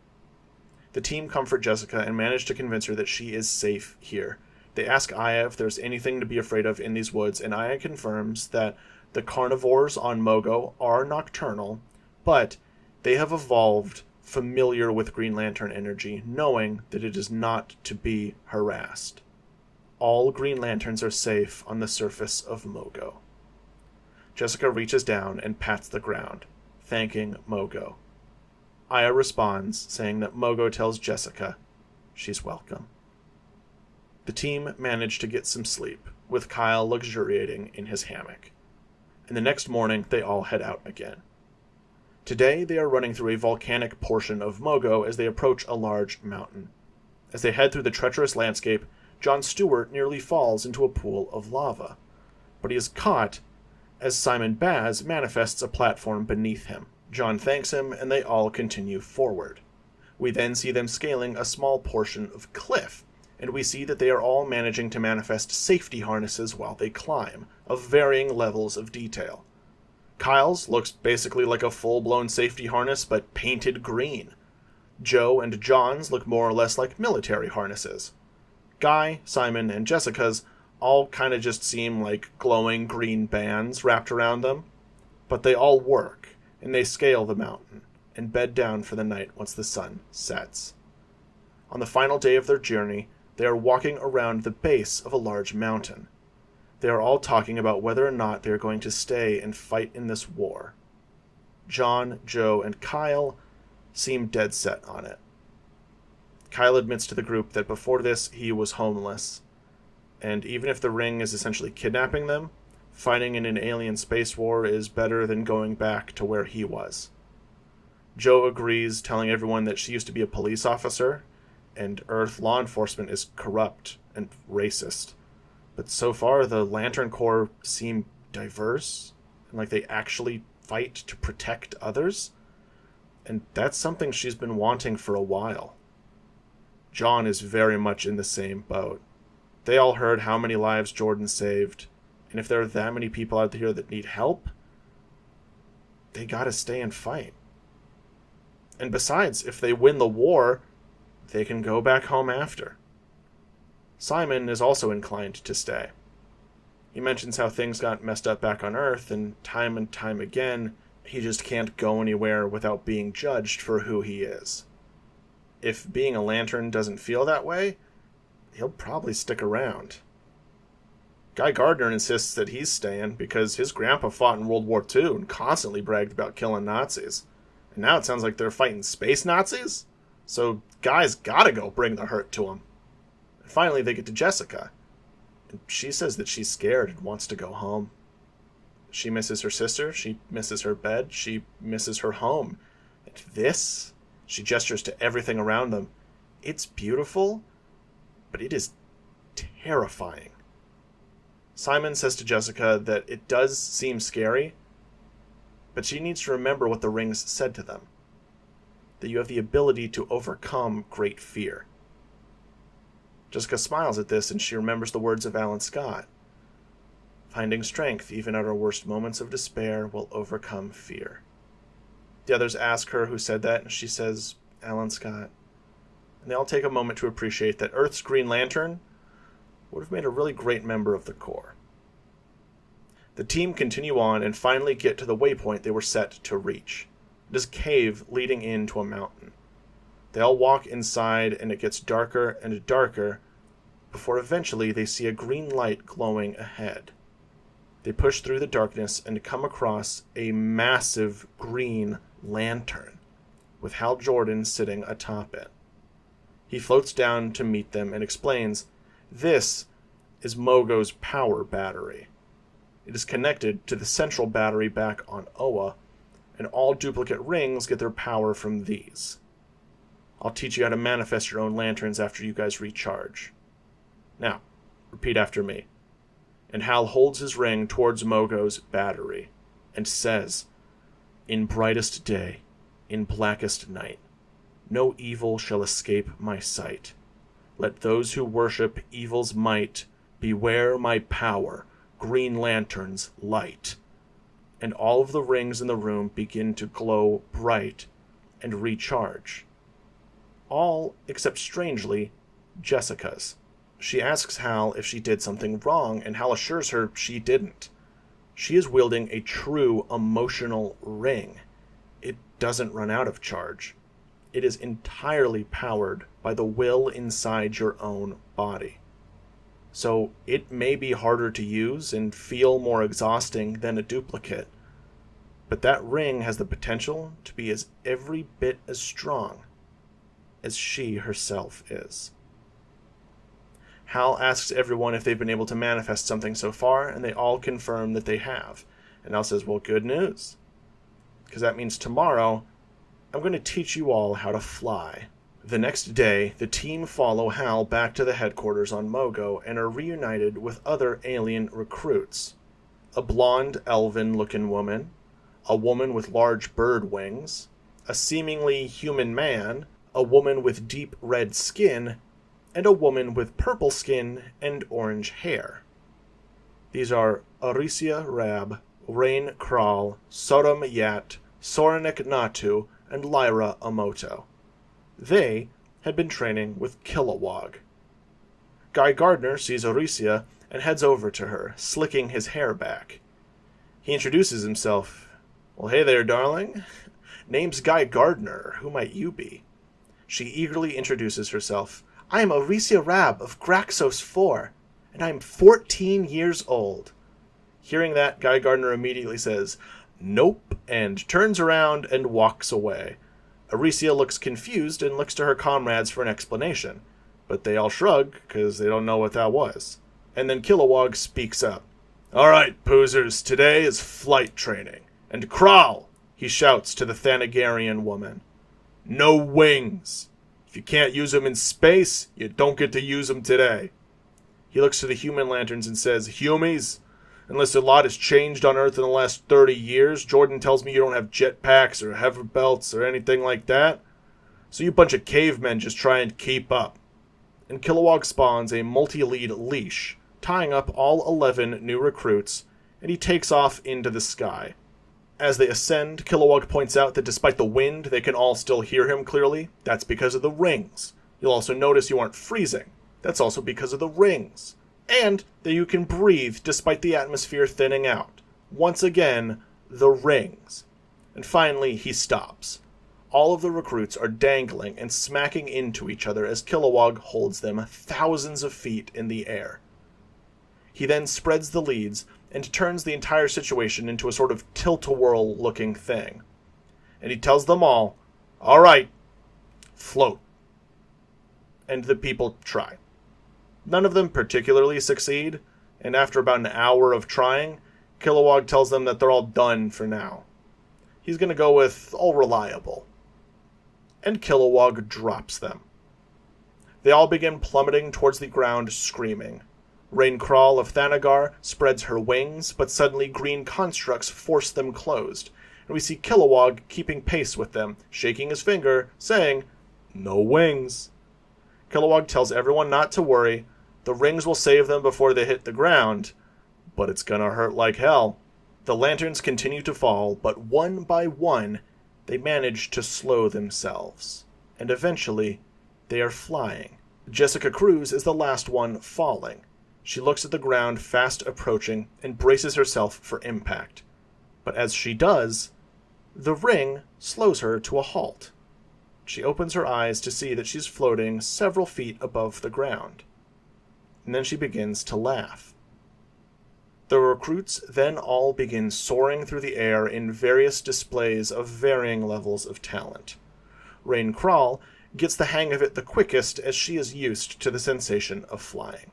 The team comfort Jessica and manage to convince her that she is safe here. They ask Aya if there's anything to be afraid of in these woods, and Aya confirms that the carnivores on Mogo are nocturnal, but they have evolved familiar with Green Lantern energy, knowing that it is not to be harassed. All Green Lanterns are safe on the surface of Mogo. Jessica reaches down and pats the ground, thanking Mogo. Aya responds, saying that Mogo tells Jessica she's welcome. The team manage to get some sleep, with Kyle luxuriating in his hammock. And the next morning, they all head out again. Today, they are running through a volcanic portion of Mogo as they approach a large mountain. As they head through the treacherous landscape, Jon Stewart nearly falls into a pool of lava. But he is caught as Simon Baz manifests a platform beneath him. John thanks him, and they all continue forward. We then see them scaling a small portion of cliff, and we see that they are all managing to manifest safety harnesses while they climb, of varying levels of detail. Kyle's looks basically like a full-blown safety harness, but painted green. Joe and John's look more or less like military harnesses. Guy, Simon, and Jessica's all kind of just seem like glowing green bands wrapped around them, but they all work, and they scale the mountain and bed down for the night once the sun sets. On the final day of their journey, they are walking around the base of a large mountain. They are all talking about whether or not they are going to stay and fight in this war. John, Joe, and Kyle seem dead set on it. Kyle admits to the group that before this he was homeless, and even if the ring is essentially kidnapping them, fighting in an alien space war is better than going back to where he was. Joe agrees, telling everyone that she used to be a police officer, and Earth law enforcement is corrupt and racist. But so far, the Lantern Corps seem diverse, and like they actually fight to protect others, and that's something she's been wanting for a while. John is very much in the same boat. They all heard how many lives Jordan saved, and if there are that many people out here that need help, they gotta stay and fight. And besides, if they win the war, they can go back home after. Simon is also inclined to stay. He mentions how things got messed up back on Earth, and time again, he just can't go anywhere without being judged for who he is. If being a Lantern doesn't feel that way, he'll probably stick around. Guy Gardner insists that he's staying because his grandpa fought in World War II and constantly bragged about killing Nazis. And now it sounds like they're fighting space Nazis? So Guy's gotta go bring the hurt to him. And finally they get to Jessica. And she says that she's scared and wants to go home. She misses her sister, she misses her bed, she misses her home. And this, she gestures to everything around them. It's beautiful, but it is terrifying. Simon says to Jessica that it does seem scary, but she needs to remember what the rings said to them. That you have the ability to overcome great fear. Jessica smiles at this and she remembers the words of Alan Scott. Finding strength even at our worst moments of despair will overcome fear. The others ask her who said that, and she says, Alan Scott. And they all take a moment to appreciate that Earth's Green Lantern would have made a really great member of the Corps. The team continue on and finally get to the waypoint they were set to reach. It is a cave leading into a mountain. They all walk inside and it gets darker and darker before eventually they see a green light glowing ahead. They push through the darkness and come across a massive green lantern with Hal Jordan sitting atop it. He floats down to meet them and explains, this is Mogo's power battery. It is connected to the central battery back on Oa, and all duplicate rings get their power from these. I'll teach you how to manifest your own lanterns after you guys recharge. Now, repeat after me. And Hal holds his ring towards Mogo's battery and says, in brightest day, in blackest night, no evil shall escape my sight. Let those who worship evil's might beware my power, Green Lantern's light. And all of the rings in the room begin to glow bright and recharge. All except, strangely, Jessica's. She asks Hal if she did something wrong, and Hal assures her she didn't. She is wielding a true emotional ring. It doesn't run out of charge. It is entirely powered by the will inside your own body. So it may be harder to use and feel more exhausting than a duplicate, but that ring has the potential to be every bit as strong as she herself is. Hal asks everyone if they've been able to manifest something so far, and they all confirm that they have. And Hal says, well, good news, because that means tomorrow I'm going to teach you all how to fly. The next day, the team follow Hal back to the headquarters on Mogo and are reunited with other alien recruits. A blonde, elven-looking woman, a woman with large bird wings, a seemingly human man, a woman with deep red skin, and a woman with purple skin and orange hair. These are Aricia Rab, Rain Kral, Sodom Yat, Soranik Natu, and Lyra Amoto. They had been training with Kilowog. Guy Gardner sees Aricia and heads over to her, slicking his hair back. He introduces himself. Well, hey there, darling. Name's Gardner. Who might you be? She eagerly introduces herself. I am Oresia Rab of Graxos 4, and I am 14 years old. Hearing that, Gardner immediately says, Nope, and turns around and walks away. Oresia looks confused and looks to her comrades for an explanation, but they all shrug because they don't know what that was. And then Kilowog speaks up. All right, poozers, today is flight training. And crawl, he shouts to the Thanagarian woman. No wings. If you can't use them in space, you don't get to use them today. He looks to the human lanterns and says, Humies, unless a lot has changed on Earth in the last 30 years, Jordan tells me you don't have jetpacks or hover belts or anything like that. So you bunch of cavemen just try and keep up. And Kilowog spawns a multi-lead leash, tying up all 11 new recruits, and he takes off into the sky. As they ascend, Kilowog points out that despite the wind, they can all still hear him clearly. That's because of the rings. You'll also notice you aren't freezing. That's also because of the rings. And that you can breathe despite the atmosphere thinning out. Once again, the rings. And finally, he stops. All of the recruits are dangling and smacking into each other as Kilowog holds them thousands of feet in the air. He then spreads the leads and turns the entire situation into a sort of tilt-a-whirl looking thing. And he tells them all, all right, float. And the people try. None of them particularly succeed, and after about an hour of trying, Kilowog tells them that they're all done for now. He's going to go with all reliable. And Kilowog drops them. They all begin plummeting towards the ground, screaming. Raincrawl of Thanagar spreads her wings, but suddenly green constructs force them closed, and we see Kilowog keeping pace with them, shaking his finger, saying, No wings. Kilowog tells everyone not to worry. The rings will save them before they hit the ground, but it's gonna hurt like hell. The lanterns continue to fall, but one by one, they manage to slow themselves. And eventually, they are flying. Jessica Cruz is the last one falling. She looks at the ground fast approaching and braces herself for impact. But as she does, the ring slows her to a halt. She opens her eyes to see that she's floating several feet above the ground. And then she begins to laugh. The recruits then all begin soaring through the air in various displays of varying levels of talent. Raincrawl gets the hang of it the quickest as she is used to the sensation of flying.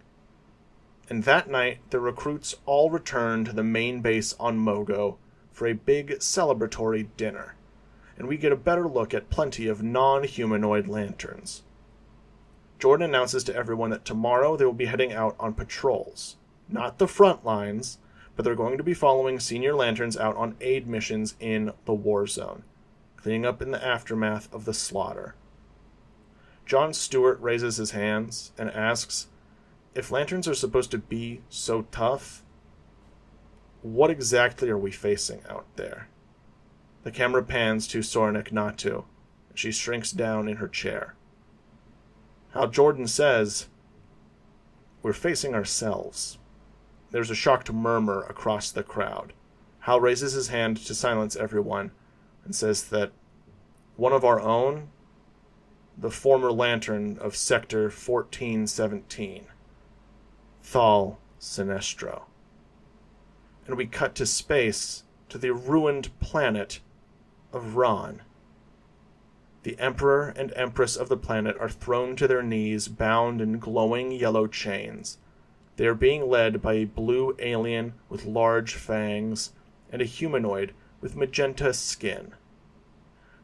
And that night, the recruits all return to the main base on Mogo for a big celebratory dinner, and we get a better look at plenty of non-humanoid lanterns. Jordan announces to everyone that tomorrow they will be heading out on patrols. Not the front lines, but they're going to be following senior lanterns out on aid missions in the war zone, cleaning up in the aftermath of the slaughter. John Stewart raises his hands and asks, if lanterns are supposed to be so tough, what exactly are we facing out there? The camera pans to Soranik Natu. She shrinks down in her chair. Hal Jordan says, we're facing ourselves. There's a shocked murmur across the crowd. Hal raises his hand to silence everyone and says that one of our own, the former lantern of Sector 1417, Thal Sinestro. And we cut to space, to the ruined planet of Ron. The Emperor and Empress of the planet are thrown to their knees, bound in glowing yellow chains. They are being led by a blue alien with large fangs and a humanoid with magenta skin.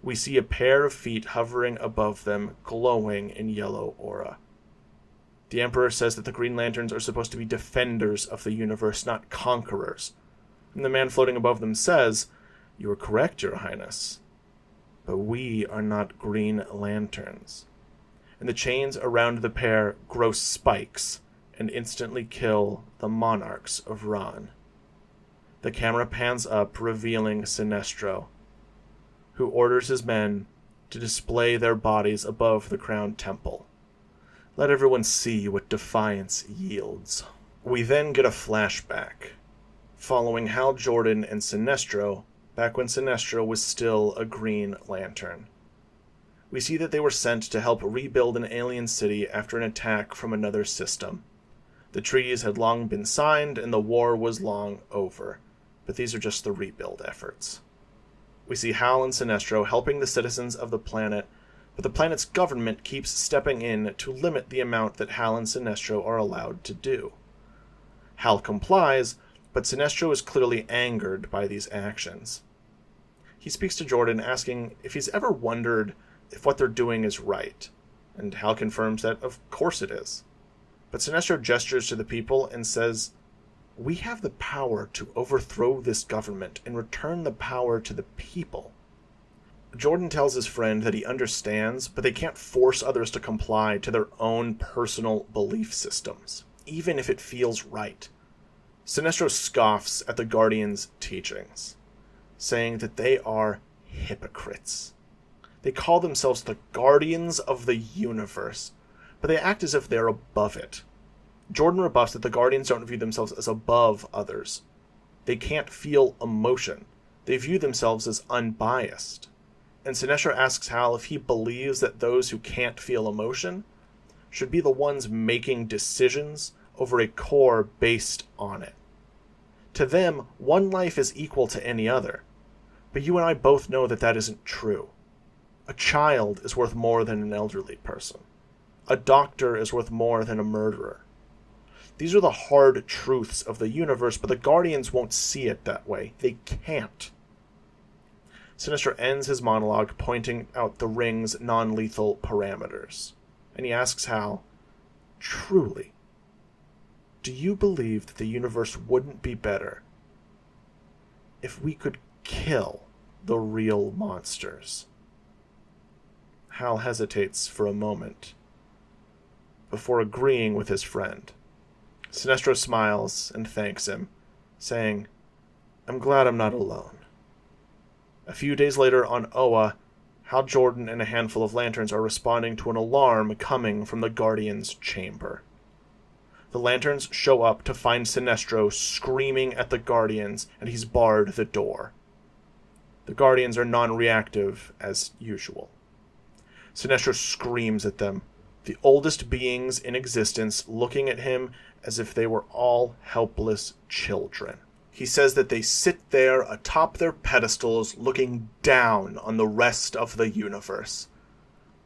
We see a pair of feet hovering above them, glowing in yellow aura. The Emperor says that the Green Lanterns are supposed to be defenders of the universe, not conquerors. And the man floating above them says, You are correct, Your Highness. But we are not Green Lanterns. And the chains around the pair grow spikes and instantly kill the monarchs of Ron. The camera pans up, revealing Sinestro, who orders his men to display their bodies above the crown temple. Let everyone see what defiance yields. We then get a flashback, following Hal Jordan and Sinestro, back when Sinestro was still a Green Lantern. We see that they were sent to help rebuild an alien city after an attack from another system. The treaties had long been signed, and the war was long over, but these are just the rebuild efforts. We see Hal and Sinestro helping the citizens of the planet, but the planet's government keeps stepping in to limit the amount that Hal and Sinestro are allowed to do. Hal complies, but Sinestro is clearly angered by these actions. He speaks to Jordan, asking if he's ever wondered if what they're doing is right, and Hal confirms that of course it is. But Sinestro gestures to the people and says, "We have the power to overthrow this government and return the power to the people." Jordan tells his friend that he understands, but they can't force others to comply to their own personal belief systems, even if it feels right. Sinestro scoffs at the Guardians' teachings, saying that they are hypocrites. They call themselves the Guardians of the Universe, but they act as if they're above it. Jordan rebuffs that the Guardians don't view themselves as above others. They can't feel emotion. They view themselves as unbiased. And Sinestro asks Hal if he believes that those who can't feel emotion should be the ones making decisions over a core based on it. To them, one life is equal to any other. But you and I both know that that isn't true. A child is worth more than an elderly person. A doctor is worth more than a murderer. These are the hard truths of the universe, but the Guardians won't see it that way. They can't. Sinestro ends his monologue pointing out the ring's non-lethal parameters, and he asks Hal, "Truly, do you believe that the universe wouldn't be better if we could kill the real monsters?" Hal hesitates for a moment before agreeing with his friend. Sinestro smiles and thanks him, saying, "I'm glad I'm not alone." A few days later on Oa, Hal Jordan and a handful of Lanterns are responding to an alarm coming from the Guardian's chamber. The Lanterns show up to find Sinestro screaming at the Guardians, and he's barred the door. The Guardians are non-reactive as usual. Sinestro screams at them, the oldest beings in existence looking at him as if they were all helpless children. He says that they sit there atop their pedestals looking down on the rest of the universe.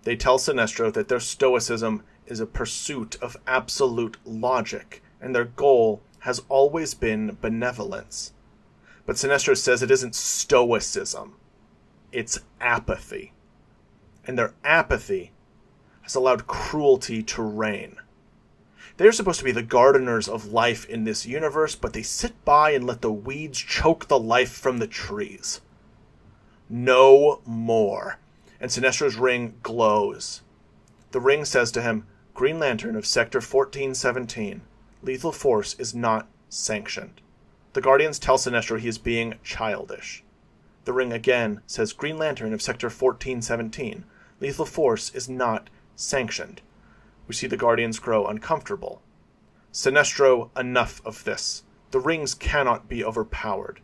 They tell Sinestro that their stoicism is a pursuit of absolute logic, and their goal has always been benevolence. But Sinestro says it isn't stoicism, it's apathy. And their apathy has allowed cruelty to reign. They're supposed to be the gardeners of life in this universe, but they sit by and let the weeds choke the life from the trees. No more. And Sinestro's ring glows. The ring says to him, "Green Lantern of Sector 1417, lethal force is not sanctioned." The Guardians tell Sinestro he is being childish. The ring again says, "Green Lantern of Sector 1417, lethal force is not sanctioned." We see the Guardians grow uncomfortable. Sinestro, enough of this. The rings cannot be overpowered.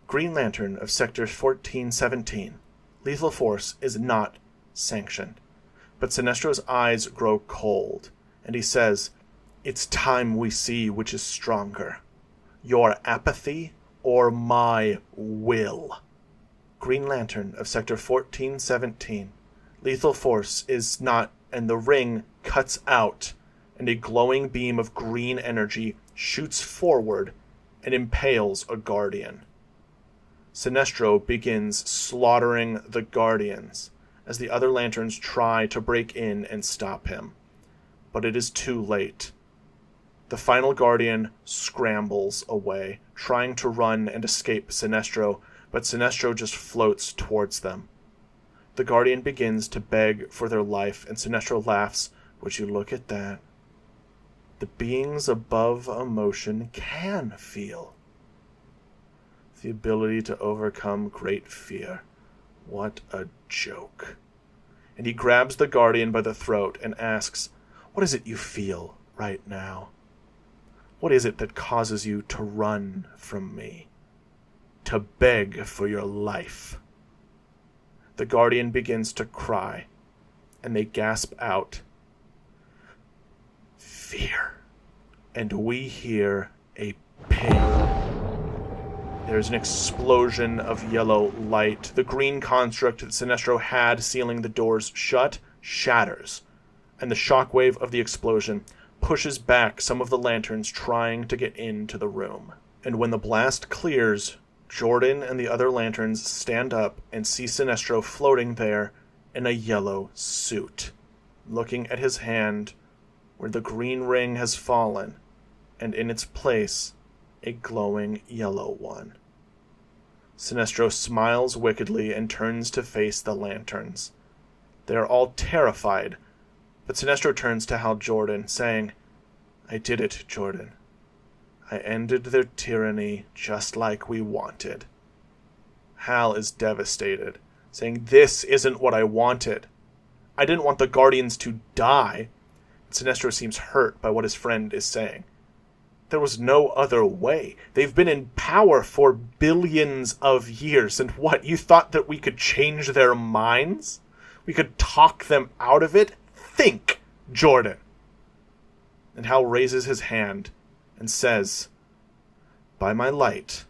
Green Lantern of Sector 1417, lethal force is not sanctioned. But Sinestro's eyes grow cold, and he says, "It's time we see which is stronger, your apathy or my will." Green Lantern of Sector 1417, lethal force is not, and the ring cuts out, and a glowing beam of green energy shoots forward and impales a Guardian. Sinestro begins slaughtering the Guardians as the other Lanterns try to break in and stop him. But it is too late. The final Guardian scrambles away, trying to run and escape Sinestro, but Sinestro just floats towards them. The Guardian begins to beg for their life, and Sinestro laughs, "Would you look at that? The beings above emotion can feel. The ability to overcome great fear. What a joke." And he grabs the Guardian by the throat and asks, "What is it you feel right now?" What is it that causes you to run from me? To beg for your life?" The Guardian begins to cry, and they gasp out, "Fear." And we hear a ping. There's an explosion of yellow light. The green construct that Sinestro had sealing the doors shut shatters, and the shockwave of the explosion pushes back some of the lanterns trying to get into the room. And when the blast clears, Jordan and the other lanterns stand up and see Sinestro floating there in a yellow suit, looking at his hand where the green ring has fallen, and in its place, a glowing yellow one. Sinestro smiles wickedly and turns to face the lanterns. They are all terrified, but Sinestro turns to Hal Jordan, saying, "I did it, Jordan. I ended their tyranny just like we wanted." Hal is devastated, saying, "This isn't what I wanted. I didn't want the Guardians to die." Sinestro seems hurt by what his friend is saying. There was no other way. They've been in power for billions of years, and what, you thought that we could change their minds? We could talk them out of it? Think, Jordan. And Hal raises his hand and says, "By my light,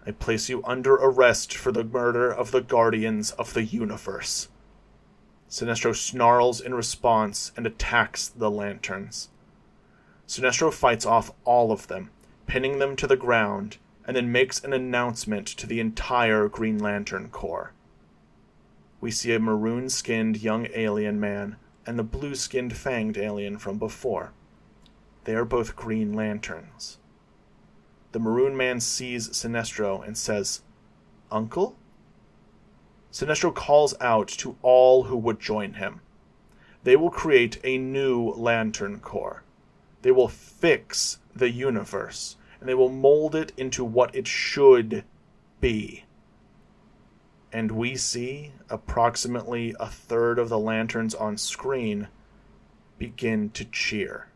I place you under arrest for the murder of the Guardians of the Universe." Sinestro snarls in response and attacks the lanterns. Sinestro fights off all of them, pinning them to the ground, and then makes an announcement to the entire Green Lantern Corps. We see a maroon-skinned young alien man and the blue-skinned fanged alien from before. They are both Green Lanterns. The maroon man sees Sinestro and says, "Uncle?" Sinestro calls out to all who would join him. They will create a new Lantern Corps. They will fix the universe, and they will mold it into what it should be. And we see approximately a third of the lanterns on screen begin to cheer.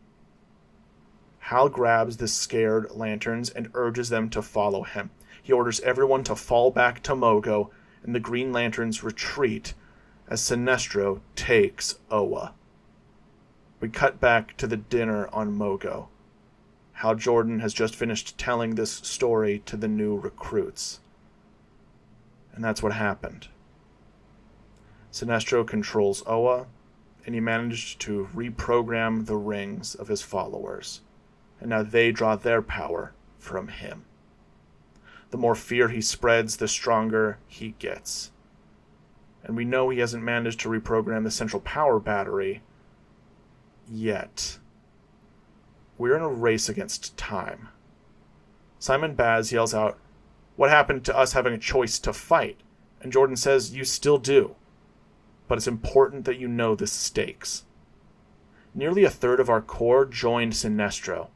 Hal grabs the scared lanterns and urges them to follow him. He orders everyone to fall back to Mogo, and the Green Lanterns retreat as Sinestro takes Oa. We cut back to the dinner on Mogo. Hal Jordan has just finished telling this story to the new recruits. And that's what happened. Sinestro controls Oa, and he managed to reprogram the rings of his followers. And now they draw their power from him. The more fear he spreads, the stronger he gets. And we know he hasn't managed to reprogram the central power battery yet. We're in a race against time. Simon Baz yells out, "What happened to us having a choice to fight?" And Jordan says, "You still do. But it's important that you know the stakes." Nearly a third of our corps joined Sinestro,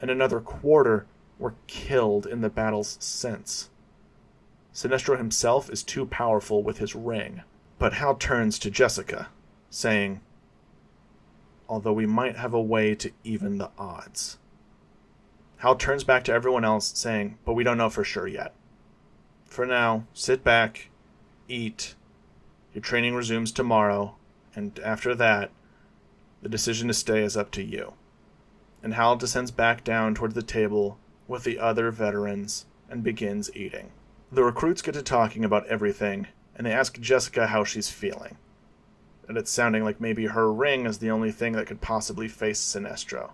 and another quarter were killed in the battles since. Sinestro himself is too powerful with his ring. But Hal turns to Jessica, saying, "Although we might have a way to even the odds." Hal turns back to everyone else, saying, "But we don't know for sure yet. For now, sit back, eat. Your training resumes tomorrow, and after that, the decision to stay is up to you." And Hal descends back down toward the table with the other veterans and begins eating. The recruits get to talking about everything, and they ask Jessica how she's feeling. And it's sounding like maybe her ring is the only thing that could possibly face Sinestro.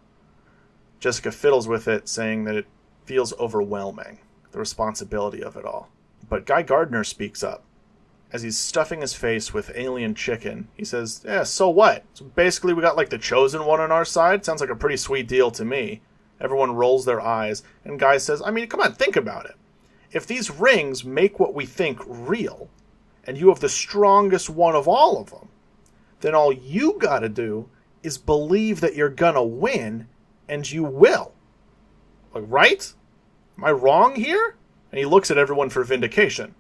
Jessica fiddles with it, saying that it feels overwhelming, the responsibility of it all. But Guy Gardner speaks up. As he's stuffing his face with alien chicken, he says, "Yeah, so what? So basically we got like the Chosen One on our side? Sounds like a pretty sweet deal to me." Everyone rolls their eyes, and Guy says, "I mean, come on, think about it. If these rings make what we think real, and you have the strongest one of all of them, then all you gotta do is believe that you're gonna win, and you will. Like, right? Am I wrong here?" And he looks at everyone for vindication.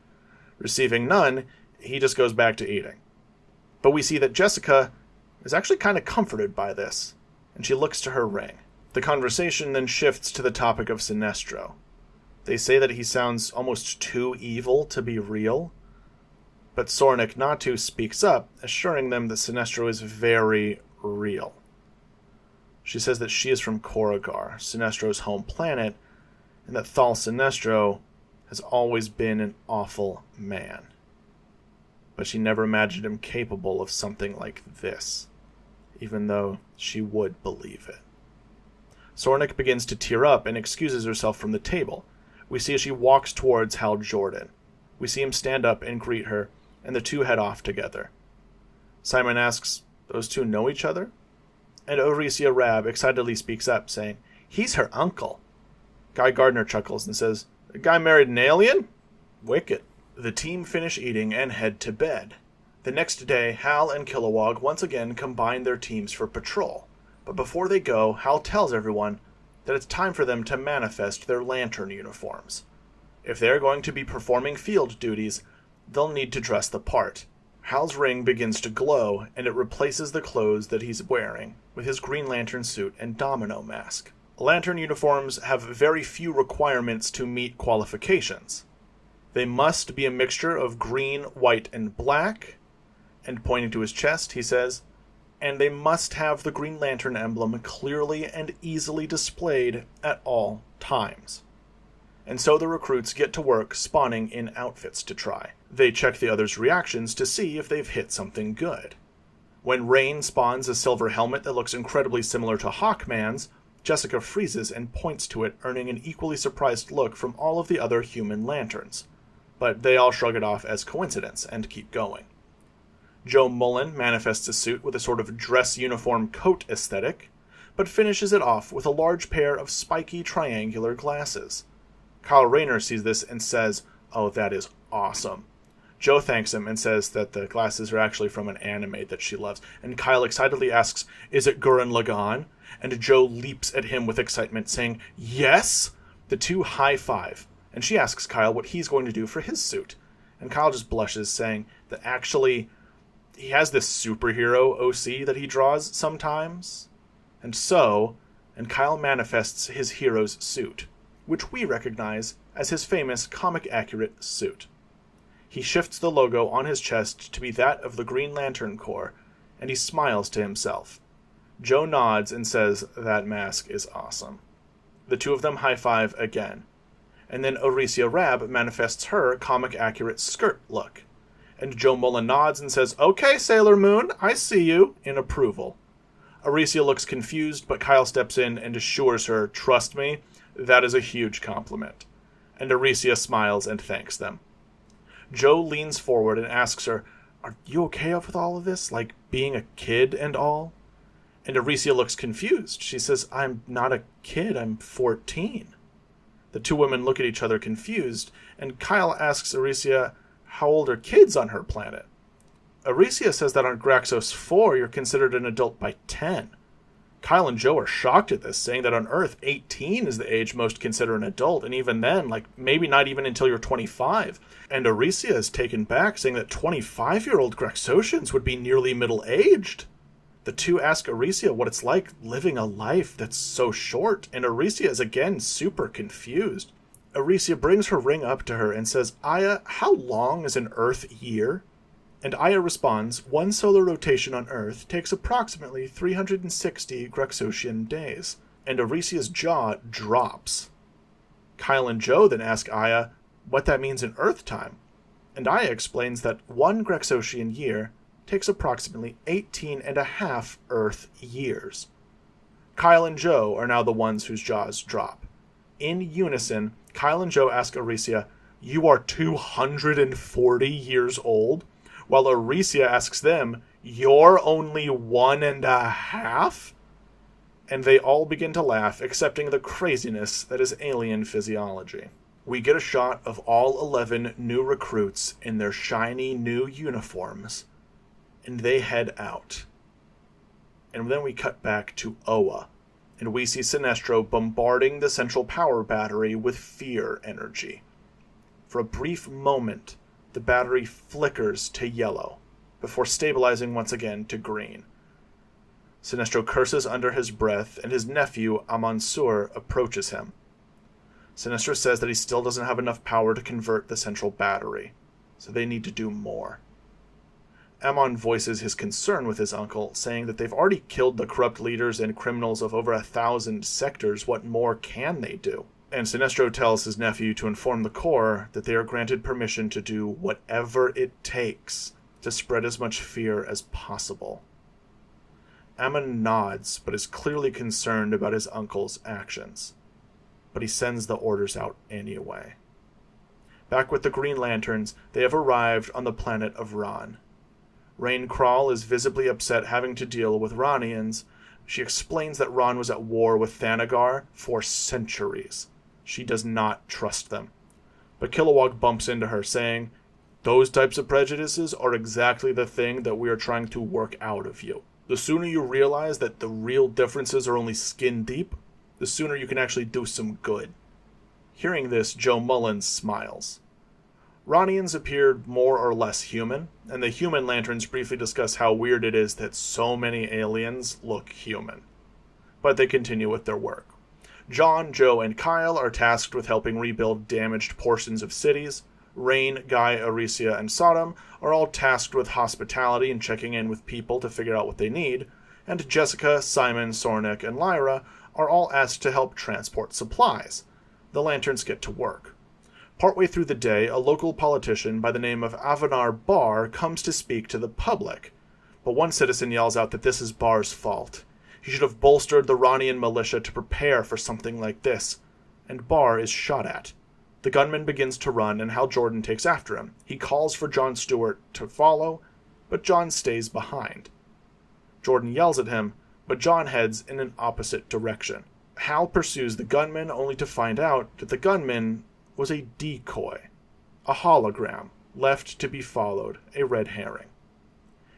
Receiving none, he just goes back to eating. But we see that Jessica is actually kind of comforted by this, and she looks to her ring. The conversation then shifts to the topic of Sinestro. They say that he sounds almost too evil to be real, but Sornik Natu speaks up, assuring them that Sinestro is very real. She says that she is from Koragar, Sinestro's home planet, and that Thal Sinestro has always been an awful man. But she never imagined him capable of something like this, even though she would believe it. Sornik begins to tear up and excuses herself from the table. We see as she walks towards Hal Jordan. We see him stand up and greet her, and the two head off together. Simon asks, "Those two know each other?" And Oresia Rab excitedly speaks up, saying, "He's her uncle." Guy Gardner chuckles and says, "The guy married an alien? Wicked." The team finish eating and head to bed. The next day, Hal and Kilowog once again combine their teams for patrol. But before they go, Hal tells everyone that it's time for them to manifest their lantern uniforms. If they're going to be performing field duties, they'll need to dress the part. Hal's ring begins to glow, and it replaces the clothes that he's wearing with his Green Lantern suit and domino mask. Lantern uniforms have very few requirements to meet qualifications. They must be a mixture of green, white, and black, and pointing to his chest, he says, and they must have the Green Lantern emblem clearly and easily displayed at all times. And so the recruits get to work spawning in outfits to try. They check the others' reactions to see if they've hit something good. When Rain spawns a silver helmet that looks incredibly similar to Hawkman's, Jessica freezes and points to it, earning an equally surprised look from all of the other human lanterns. But they all shrug it off as coincidence and keep going. Joe Mullen manifests a suit with a sort of dress uniform coat aesthetic, but finishes it off with a large pair of spiky triangular glasses. Kyle Rayner sees this and says, "Oh, that is awesome." Joe thanks him and says that the glasses are actually from an anime that she loves, and Kyle excitedly asks, "Is it Gurren Lagann?" And Joe leaps at him with excitement, saying, "Yes!" The two high-five, and she asks Kyle what he's going to do for his suit. And Kyle just blushes, saying that actually he has this superhero OC that he draws sometimes. And Kyle manifests his hero's suit, which we recognize as his famous comic-accurate suit. He shifts the logo on his chest to be that of the Green Lantern Corps, and he smiles to himself. Joe nods and says that mask is awesome. The two of them high-five again, and then Oresia Rab manifests her comic-accurate skirt look. And Joe Mullen nods and says, "Okay, Sailor Moon, I see you," in approval. Oresia looks confused, but Kyle steps in and assures her, "Trust me, that is a huge compliment." And Oresia smiles and thanks them. Joe leans forward and asks her, "Are you okay with all of this? Like being a kid and all?" And Oresia looks confused. She says, "I'm not a kid, I'm 14. The two women look at each other confused, and Kyle asks Oresia, how old are kids on her planet? Oresia says that on Graxos 4, you're considered an adult by 10. Kyle and Joe are shocked at this, saying that on Earth, 18 is the age most consider an adult, and even then, maybe not even until you're 25. And Oresia is taken back, saying that 25-year-old Graxosians would be nearly middle-aged. The two ask Oresia what it's like living a life that's so short, and Oresia is again super confused. Oresia brings her ring up to her and says, "Aya, how long is an Earth year?" And Aya responds, "One solar rotation on Earth takes approximately 360 Graxosian days." And Oresia's jaw drops. Kyle and Joe then ask Aya what that means in Earth time. And Aya explains that one Graxosian year takes approximately 18.5 Earth years. Kyle and Joe are now the ones whose jaws drop. In unison, Kyle and Joe ask Oresia, "You are 240 years old?" While Oresia asks them, "You're only 1.5?" And they all begin to laugh, accepting the craziness that is alien physiology. We get a shot of all 11 new recruits in their shiny new uniforms, and they head out. And then we cut back to Oa, and we see Sinestro bombarding the central power battery with fear energy. For a brief moment, the battery flickers to yellow, before stabilizing once again to green. Sinestro curses under his breath, and his nephew, Amansur, approaches him. Sinestro says that he still doesn't have enough power to convert the central battery, so they need to do more. Amon voices his concern with his uncle, saying that they've already killed the corrupt leaders and criminals of over 1,000 sectors. What more can they do? And Sinestro tells his nephew to inform the Corps that they are granted permission to do whatever it takes to spread as much fear as possible. Amon nods, but is clearly concerned about his uncle's actions. But he sends the orders out anyway. Back with the Green Lanterns, they have arrived on the planet of Ran. Rain Crawl is visibly upset having to deal with Ranians. She explains that Ran was at war with Thanagar for centuries. She does not trust them. But Kilowog bumps into her, saying, "Those types of prejudices are exactly the thing that we are trying to work out of you. The sooner you realize that the real differences are only skin deep, the sooner you can actually do some good." Hearing this, Joe Mullen smiles. Ranians appeared more or less human, and the human lanterns briefly discuss how weird it is that so many aliens look human. But they continue with their work. John, Joe, and Kyle are tasked with helping rebuild damaged portions of cities. Rain, Guy, Aricia, and Sodom are all tasked with hospitality and checking in with people to figure out what they need. And Jessica, Simon, Sornik, and Lyra are all asked to help transport supplies. The lanterns get to work. Partway through the day, a local politician by the name of Avanar Barr comes to speak to the public. But one citizen yells out that this is Barr's fault. He should have bolstered the Ranian militia to prepare for something like this. And Barr is shot at. The gunman begins to run, and Hal Jordan takes after him. He calls for John Stewart to follow, but John stays behind. Jordan yells at him, but John heads in an opposite direction. Hal pursues the gunman, only to find out that the gunman was a decoy, a hologram, left to be followed, a red herring.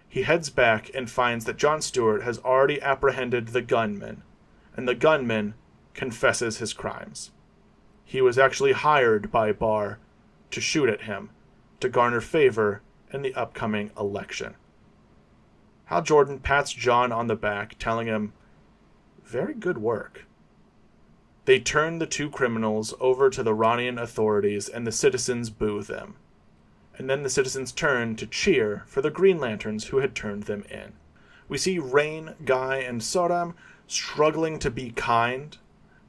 He heads back and finds that John Stewart has already apprehended the gunman, and the gunman confesses his crimes. He was actually hired by Barr to shoot at him, to garner favor in the upcoming election. Hal Jordan pats John on the back, telling him, "Very good work." They turn the two criminals over to the Ranian authorities, and the citizens boo them. And then the citizens turn to cheer for the Green Lanterns who had turned them in. We see Rain, Guy, and Sodam struggling to be kind,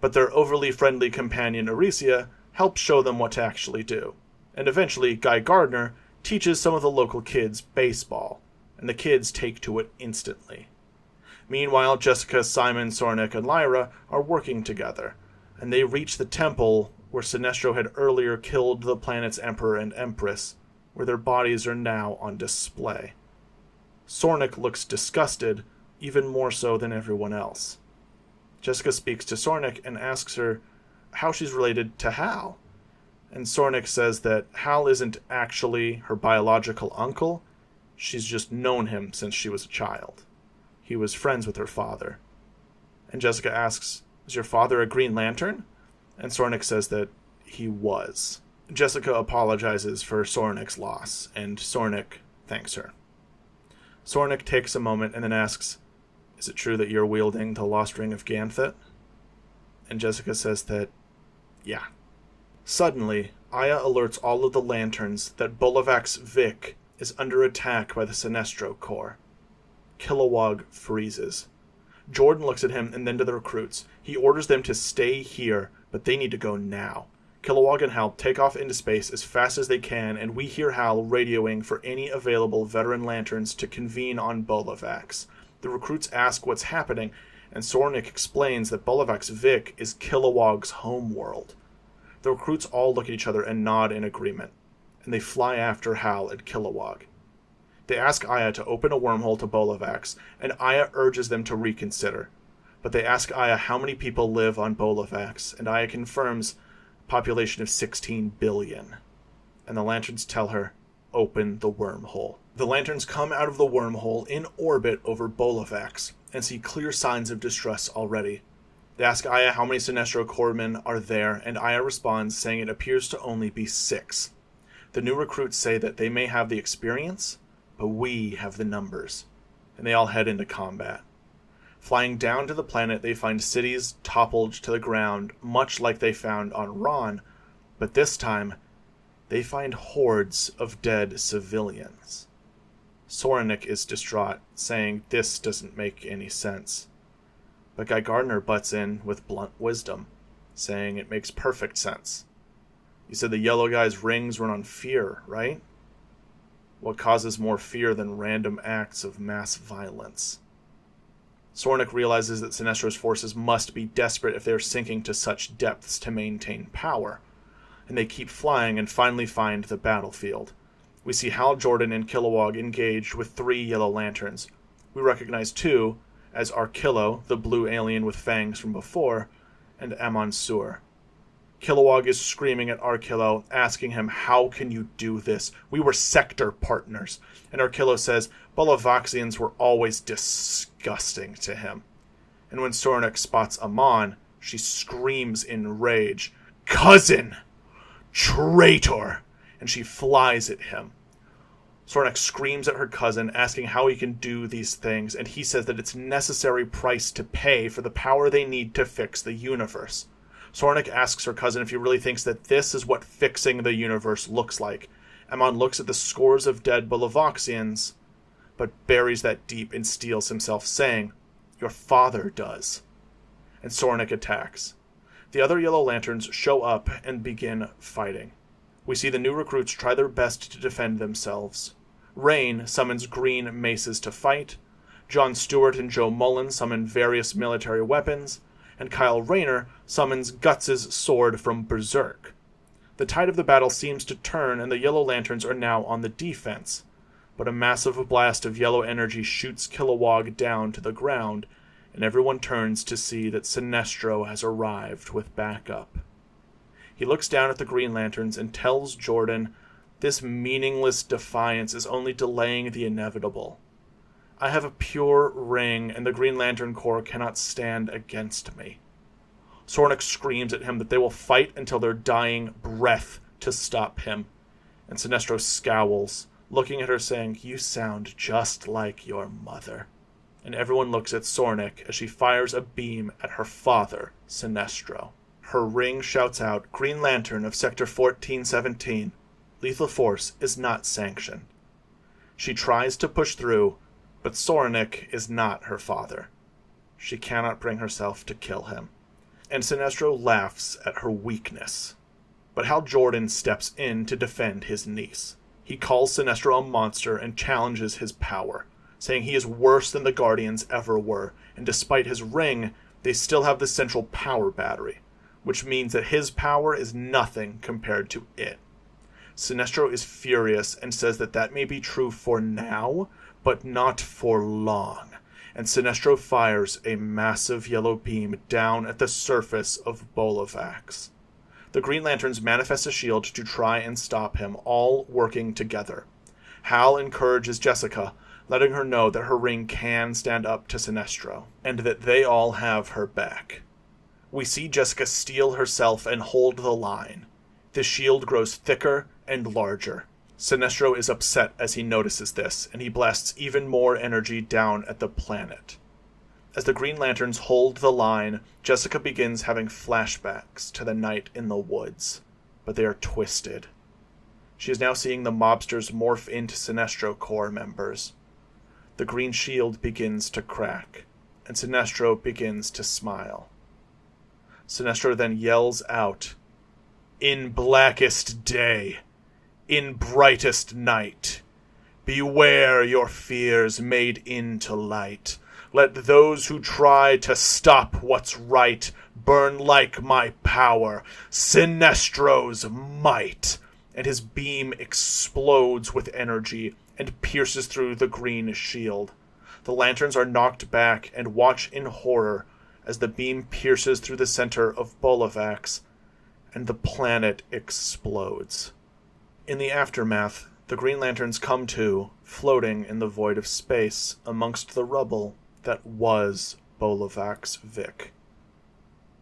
but their overly friendly companion Aricia helps show them what to actually do. And eventually, Guy Gardner teaches some of the local kids baseball, and the kids take to it instantly. Meanwhile, Jessica, Simon, Sornik, and Lyra are working together, and they reach the temple where Sinestro had earlier killed the planet's emperor and empress, where their bodies are now on display. Sornik looks disgusted, even more so than everyone else. Jessica speaks to Sornik and asks her how she's related to Hal. And Sornik says that Hal isn't actually her biological uncle, she's just known him since she was a child. He was friends with her father. And Jessica asks, "Is your father a Green Lantern?" And Sornik says that he was. Jessica apologizes for Sornik's loss, and Sornik thanks her. Sornik takes a moment and then asks, "Is it true that you're wielding the Lost Ring of Ganthet?" And Jessica says that, yeah. Suddenly, Aya alerts all of the lanterns that Bolovax Vic is under attack by the Sinestro Corps. Kilowog freezes. Jordan looks at him and then to the recruits. He orders them to stay here, but they need to go now. Kilowog and Hal take off into space as fast as they can, and we hear Hal radioing for any available veteran lanterns to convene on Bolovax. The recruits ask what's happening, and Sornik explains that Bolovax Vic is Kilowog's homeworld. The recruits all look at each other and nod in agreement, and they fly after Hal and Kilowog. They ask Aya to open a wormhole to Bolovax, and Aya urges them to reconsider. But they ask Aya how many people live on Bolovax, and Aya confirms a population of 16 billion. And the lanterns tell her, open the wormhole. The lanterns come out of the wormhole in orbit over Bolovax, and see clear signs of distress already. They ask Aya how many Sinestro corpsmen are there, and Aya responds saying it appears to only be 6. The new recruits say that they may have the experience, but we have the numbers, and they all head into combat. Flying down to the planet, they find cities toppled to the ground, much like they found on Ron, but this time, they find hordes of dead civilians. Soranik is distraught, saying this doesn't make any sense. But Guy Gardner butts in with blunt wisdom, saying it makes perfect sense. You said the yellow guy's rings run on fear, right? What causes more fear than random acts of mass violence? Soranik realizes that Sinestro's forces must be desperate if they are sinking to such depths to maintain power, and they keep flying and finally find the battlefield. We see Hal Jordan and Kilowog engaged with 3 yellow lanterns. We recognize 2 as Arkillo, the blue alien with fangs from before, and Amon Sur. Kilowog is screaming at Arkillo, asking him, "How can you do this? We were sector partners." And Arkillo says Bolovaxians were always disgusting to him. And when Soranik spots Amon, she screams in rage, "Cousin! Traitor!" And she flies at him. Soranik screams at her cousin, asking how he can do these things, and he says that it's a necessary price to pay for the power they need to fix the universe. Soranik asks her cousin if he really thinks that this is what fixing the universe looks like. Amon looks at the scores of dead Bolovaxians, but buries that deep in steels himself, saying, "Your father does." And Soranik attacks. The other yellow lanterns show up and begin fighting. We see the new recruits try their best to defend themselves. Rain summons green maces to fight. John Stewart and Joe Mullen summon various military weapons. And Kyle Rayner summons Guts' sword from Berserk. The tide of the battle seems to turn, and the yellow lanterns are now on the defense. But a massive blast of yellow energy shoots Kilowog down to the ground, and everyone turns to see that Sinestro has arrived with backup. He looks down at the Green Lanterns and tells Jordan, "This meaningless defiance is only delaying the inevitable. I have a pure ring, and the Green Lantern Corps cannot stand against me." Soranik screams at him that they will fight until their dying breath to stop him. And Sinestro scowls, looking at her saying, "You sound just like your mother." And everyone looks at Soranik as she fires a beam at her father, Sinestro. Her ring shouts out, "Green Lantern of Sector 1417, lethal force is not sanctioned." She tries to push through, but Soranik is not her father. She cannot bring herself to kill him. And Sinestro laughs at her weakness. But Hal Jordan steps in to defend his niece. He calls Sinestro a monster and challenges his power, saying he is worse than the Guardians ever were, and despite his ring, they still have the central power battery, which means that his power is nothing compared to it. Sinestro is furious and says that that may be true for now, but not for long, and Sinestro fires a massive yellow beam down at the surface of Bolovax. The Green Lanterns manifest a shield to try and stop him, all working together. Hal encourages Jessica, letting her know that her ring can stand up to Sinestro, and that they all have her back. We see Jessica steel herself and hold the line. The shield grows thicker and larger. Sinestro is upset as he notices this, and he blasts even more energy down at the planet. As the Green Lanterns hold the line, Jessica begins having flashbacks to the night in the woods, but they are twisted. She is now seeing the mobsters morph into Sinestro Corps members. The green shield begins to crack, and Sinestro begins to smile. Sinestro then yells out, "In blackest day, in brightest night, beware your fears made into light. Let those who try to stop what's right burn like my power, Sinestro's might." And his beam explodes with energy and pierces through the green shield. The lanterns are knocked back and watch in horror as the beam pierces through the center of Bolovax, and the planet explodes. In the aftermath, the Green Lanterns come to, floating in the void of space amongst the rubble that was Bolovax Vic.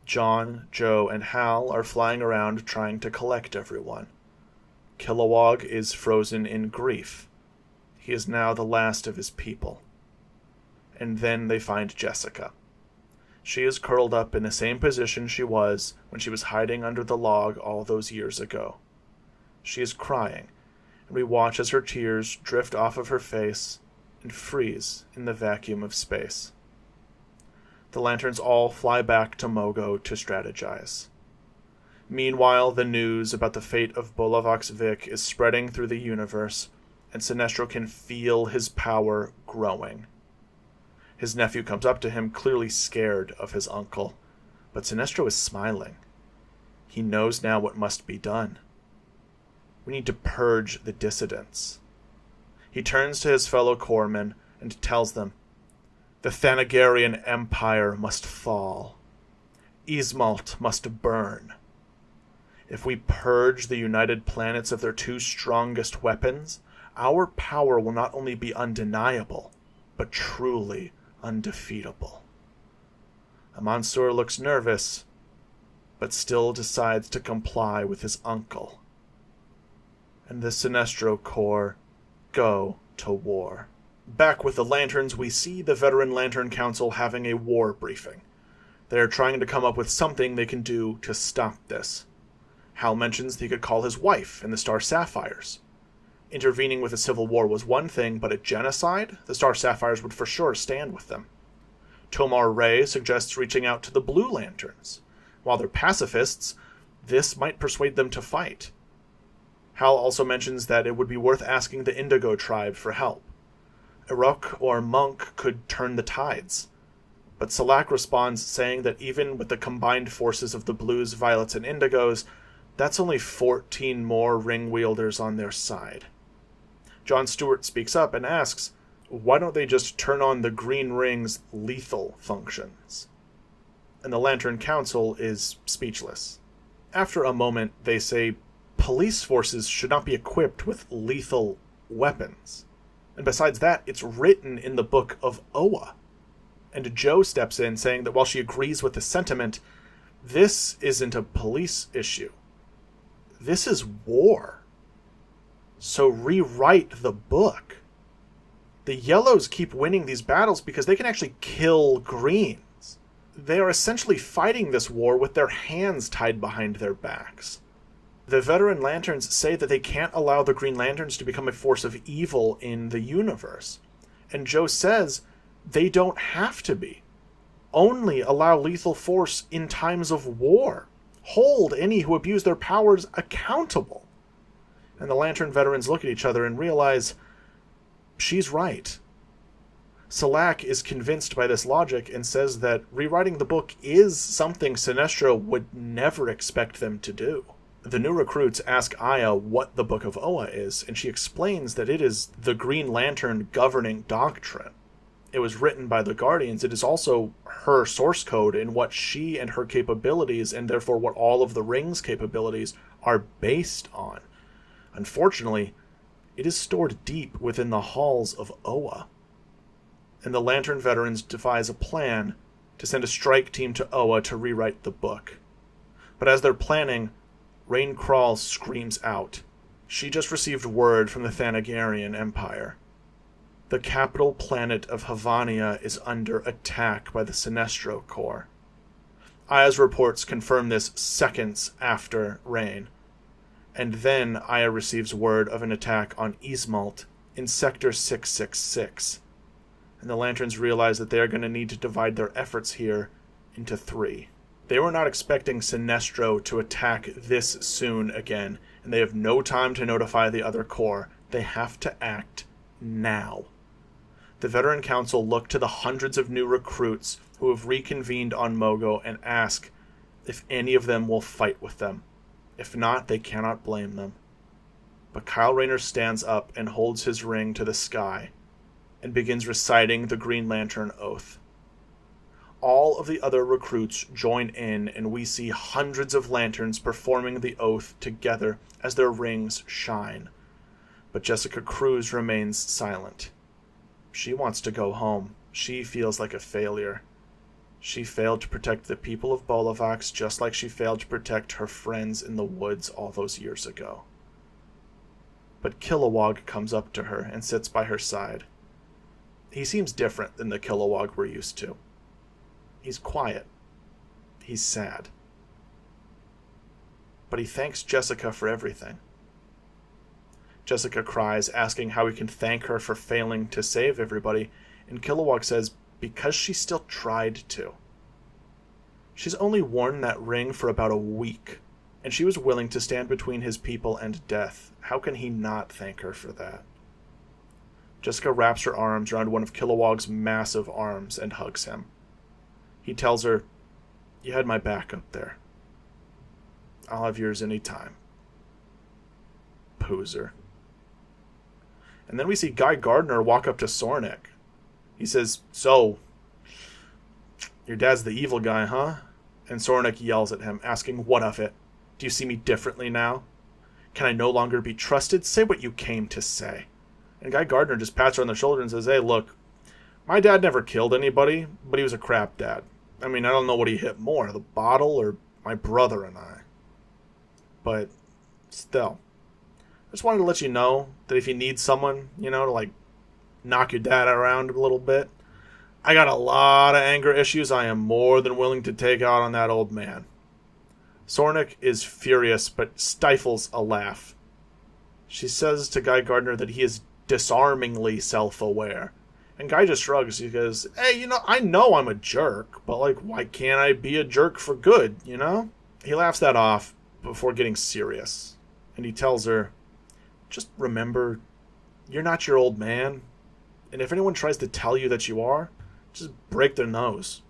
John, Joe, and Hal are flying around trying to collect everyone. Kilowog is frozen in grief. He is now the last of his people. and then they find Jessica. She is curled up in the same position she was when she was hiding under the log all those years ago. She is crying, and we watch as her tears drift off of her face and freeze in the vacuum of space. The lanterns all fly back to Mogo to strategize. Meanwhile, the news about the fate of Bolovax Vic is spreading through the universe, and Sinestro can feel his power growing. His nephew comes up to him, clearly scared of his uncle, but Sinestro is smiling. He knows now what must be done. We need to purge the dissidents. He turns to his fellow corpsmen and tells them, "The Thanagarian Empire must fall. Ismalt must burn. If we purge the United Planets of their two strongest weapons, our power will not only be undeniable, but truly undefeatable." Mansur looks nervous, but still decides to comply with his uncle. And the Sinestro Corps go to war. Back with the Lanterns, we see the Veteran Lantern Council having a war briefing. They are trying to come up with something they can do to stop this. Hal mentions he could call his wife in the Star Sapphires. Intervening with a civil war was one thing, but a genocide, the Star Sapphires would for sure stand with them. Tomar Ray suggests reaching out to the Blue Lanterns. While they're pacifists, this might persuade them to fight. Hal also mentions that it would be worth asking the Indigo tribe for help. Irok or Monk could turn the tides. But Salak responds saying that even with the combined forces of the Blues, Violets, and Indigos, that's only 14 more ring wielders on their side. John Stewart speaks up and asks, why don't they just turn on the Green Ring's lethal functions? And the Lantern Council is speechless. After a moment, they say police forces should not be equipped with lethal weapons. And besides that, it's written in the book of Oa. And Joe steps in saying that while she agrees with the sentiment, this isn't a police issue. This is war. So rewrite the book. The Yellows keep winning these battles because they can actually kill Greens. They are essentially fighting this war with their hands tied behind their backs. The Veteran Lanterns say that they can't allow the Green Lanterns to become a force of evil in the universe. And Joe says they don't have to be. Only allow lethal force in times of war. Hold any who abuse their powers accountable. And the Lantern veterans look at each other and realize she's right. Salak is convinced by this logic and says that rewriting the book is something Sinestro would never expect them to do. The new recruits ask Aya what the Book of Oa is, and she explains that it is the Green Lantern governing doctrine. It was written by the Guardians. It is also her source code in what she and her capabilities, and therefore what all of the Ring's capabilities, are based on. Unfortunately, it is stored deep within the halls of Oa. And the Lantern veterans devise a plan to send a strike team to Oa to rewrite the book. But as they're planning, Rain Crawl screams out. She just received word from the Thanagarian Empire. The capital planet of Havania is under attack by the Sinestro Corps. Aya's reports confirm this seconds after Rain. And then Aya receives word of an attack on Ismalt in Sector 666. And the Lanterns realize that they are going to need to divide their efforts here into 3. They were not expecting Sinestro to attack this soon again, and they have no time to notify the other corps. They have to act now. The Veteran Council look to the hundreds of new recruits who have reconvened on Mogo and ask if any of them will fight with them. If not, they cannot blame them. But Kyle Rayner stands up and holds his ring to the sky and begins reciting the Green Lantern Oath. All of the other recruits join in, and we see hundreds of lanterns performing the oath together as their rings shine. But Jessica Cruz remains silent. She wants to go home. She feels like a failure. She failed to protect the people of Bolovax just like she failed to protect her friends in the woods all those years ago. But Kilowog comes up to her and sits by her side. He seems different than the Kilowog we're used to. He's quiet. He's sad. But he thanks Jessica for everything. Jessica cries, asking how he can thank her for failing to save everybody, and Kilowog says because she still tried to. She's only worn that ring for about a week, and she was willing to stand between his people and death. How can he not thank her for that? Jessica wraps her arms around one of Kilowog's massive arms and hugs him. He tells her, "You had my back up there. I'll have yours any time." Poser. And then we see Gardner walk up to Sornik. He says, "So, your dad's the evil guy, huh?" And Sornik yells at him, asking, "What of it? Do you see me differently now? Can I no longer be trusted? Say what you came to say." And Gardner just pats her on the shoulder and says, "Hey, look, my dad never killed anybody, but he was a crap dad. I mean, I don't know what he hit more, the bottle or my brother and I. But still, I just wanted to let you know that if you need someone, to knock your dad around a little bit, I got a lot of anger issues I am more than willing to take out on that old man." Sornik is furious but stifles a laugh. She says to Gardner that he is disarmingly self-aware. And Guy just shrugs. He goes, "Hey, I know I'm a jerk, but why can't I be a jerk for good, He laughs that off before getting serious. And he tells her, "Just remember, you're not your old man. And if anyone tries to tell you that you are, just break their nose."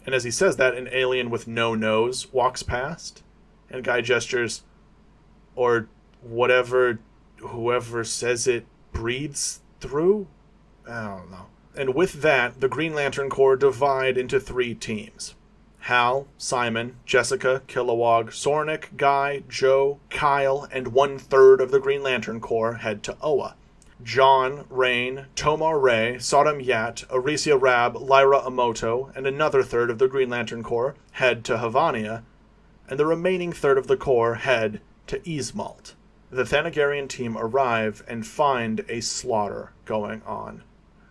And as he says that, an alien with no nose walks past. And Guy gestures, "Or whatever, whoever says it breathes through?" I don't know. And with that, the Green Lantern Corps divide into 3 teams. Hal, Simon, Jessica, Kilowog, Sornik, Guy, Joe, Kyle, and 1/3 of the Green Lantern Corps head to Oa. John, Rain, Tomar Ray, Sodom Yat, Aricia Rab, Lyra Amoto, and another 1/3 of the Green Lantern Corps head to Havania, and the remaining 1/3 of the Corps head to Ismalt. The Thanagarian team arrive and find a slaughter going on.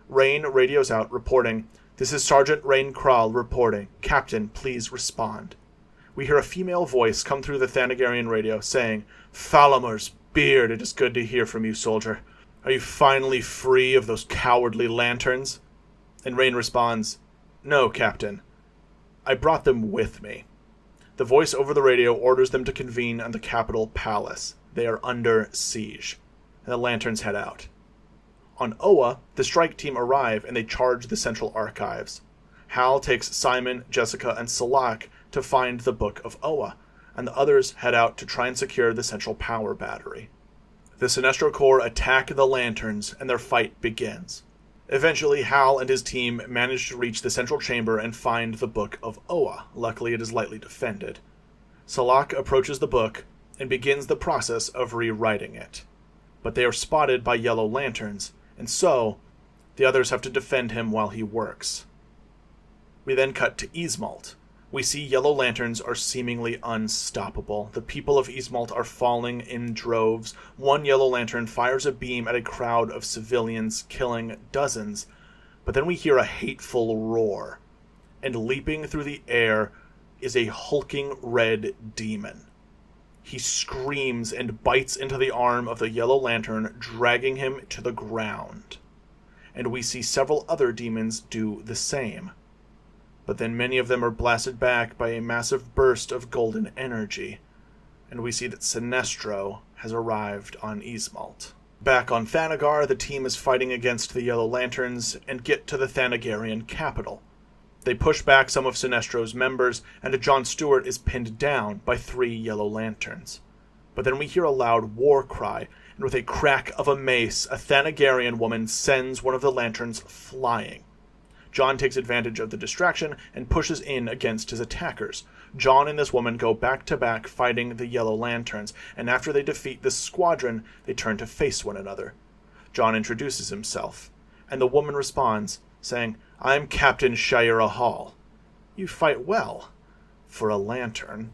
Rain radios out, reporting, "This is Sergeant Rain Kral reporting. Captain, please respond." We hear a female voice come through the Thanagarian radio saying, "Falamar's beard, it is good to hear from you, soldier. Are you finally free of those cowardly lanterns?" And Rain responds, "No, Captain. I brought them with me." The voice over the radio orders them to convene on the Capitol Palace. They are under siege. And the lanterns head out. On Oa, the strike team arrive and they charge the Central Archives. Hal takes Simon, Jessica, and Salak to find the Book of Oa, and the others head out to try and secure the Central Power Battery. The Sinestro Corps attack the lanterns, and their fight begins. Eventually, Hal and his team manage to reach the central chamber and find the Book of Oa. Luckily, it is lightly defended. Salak approaches the book and begins the process of rewriting it. But they are spotted by yellow lanterns, and so the others have to defend him while he works. We then cut to Ismalt. We see yellow lanterns are seemingly unstoppable. The people of Ismalt are falling in droves. One yellow lantern fires a beam at a crowd of civilians, killing dozens. But then we hear a hateful roar, and leaping through the air is a hulking red demon. He screams and bites into the arm of the yellow lantern, dragging him to the ground. And we see several other demons do the same. But then many of them are blasted back by a massive burst of golden energy. And we see that Sinestro has arrived on Ismalt. Back on Thanagar, the team is fighting against the yellow lanterns and get to the Thanagarian capital. They push back some of Sinestro's members, and John Stewart is pinned down by 3 yellow lanterns. But then we hear a loud war cry, and with a crack of a mace, a Thanagarian woman sends one of the lanterns flying. John takes advantage of the distraction and pushes in against his attackers. John and this woman go back-to-back fighting the yellow lanterns, and after they defeat this squadron, they turn to face one another. John introduces himself, and the woman responds, saying, "I'm Captain Shira Hall." "You fight well, for a lantern."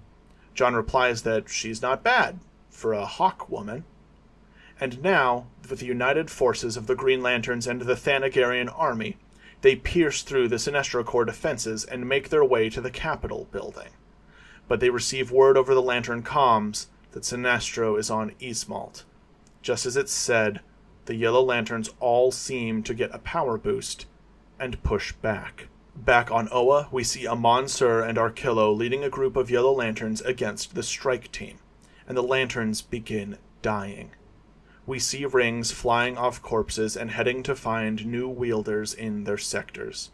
John replies that she's not bad, for a hawk woman. And now, with the united forces of the Green Lanterns and the Thanagarian army, they pierce through the Sinestro Corps defenses and make their way to the Capitol building. But they receive word over the Lantern comms that Sinestro is on Eastmalt. Just as it's said, the Yellow Lanterns all seem to get a power boost and push back. Back on Oa, we see Amon Sur and Arkillo leading a group of Yellow Lanterns against the strike team, and the Lanterns begin dying. We see rings flying off corpses and heading to find new wielders in their sectors.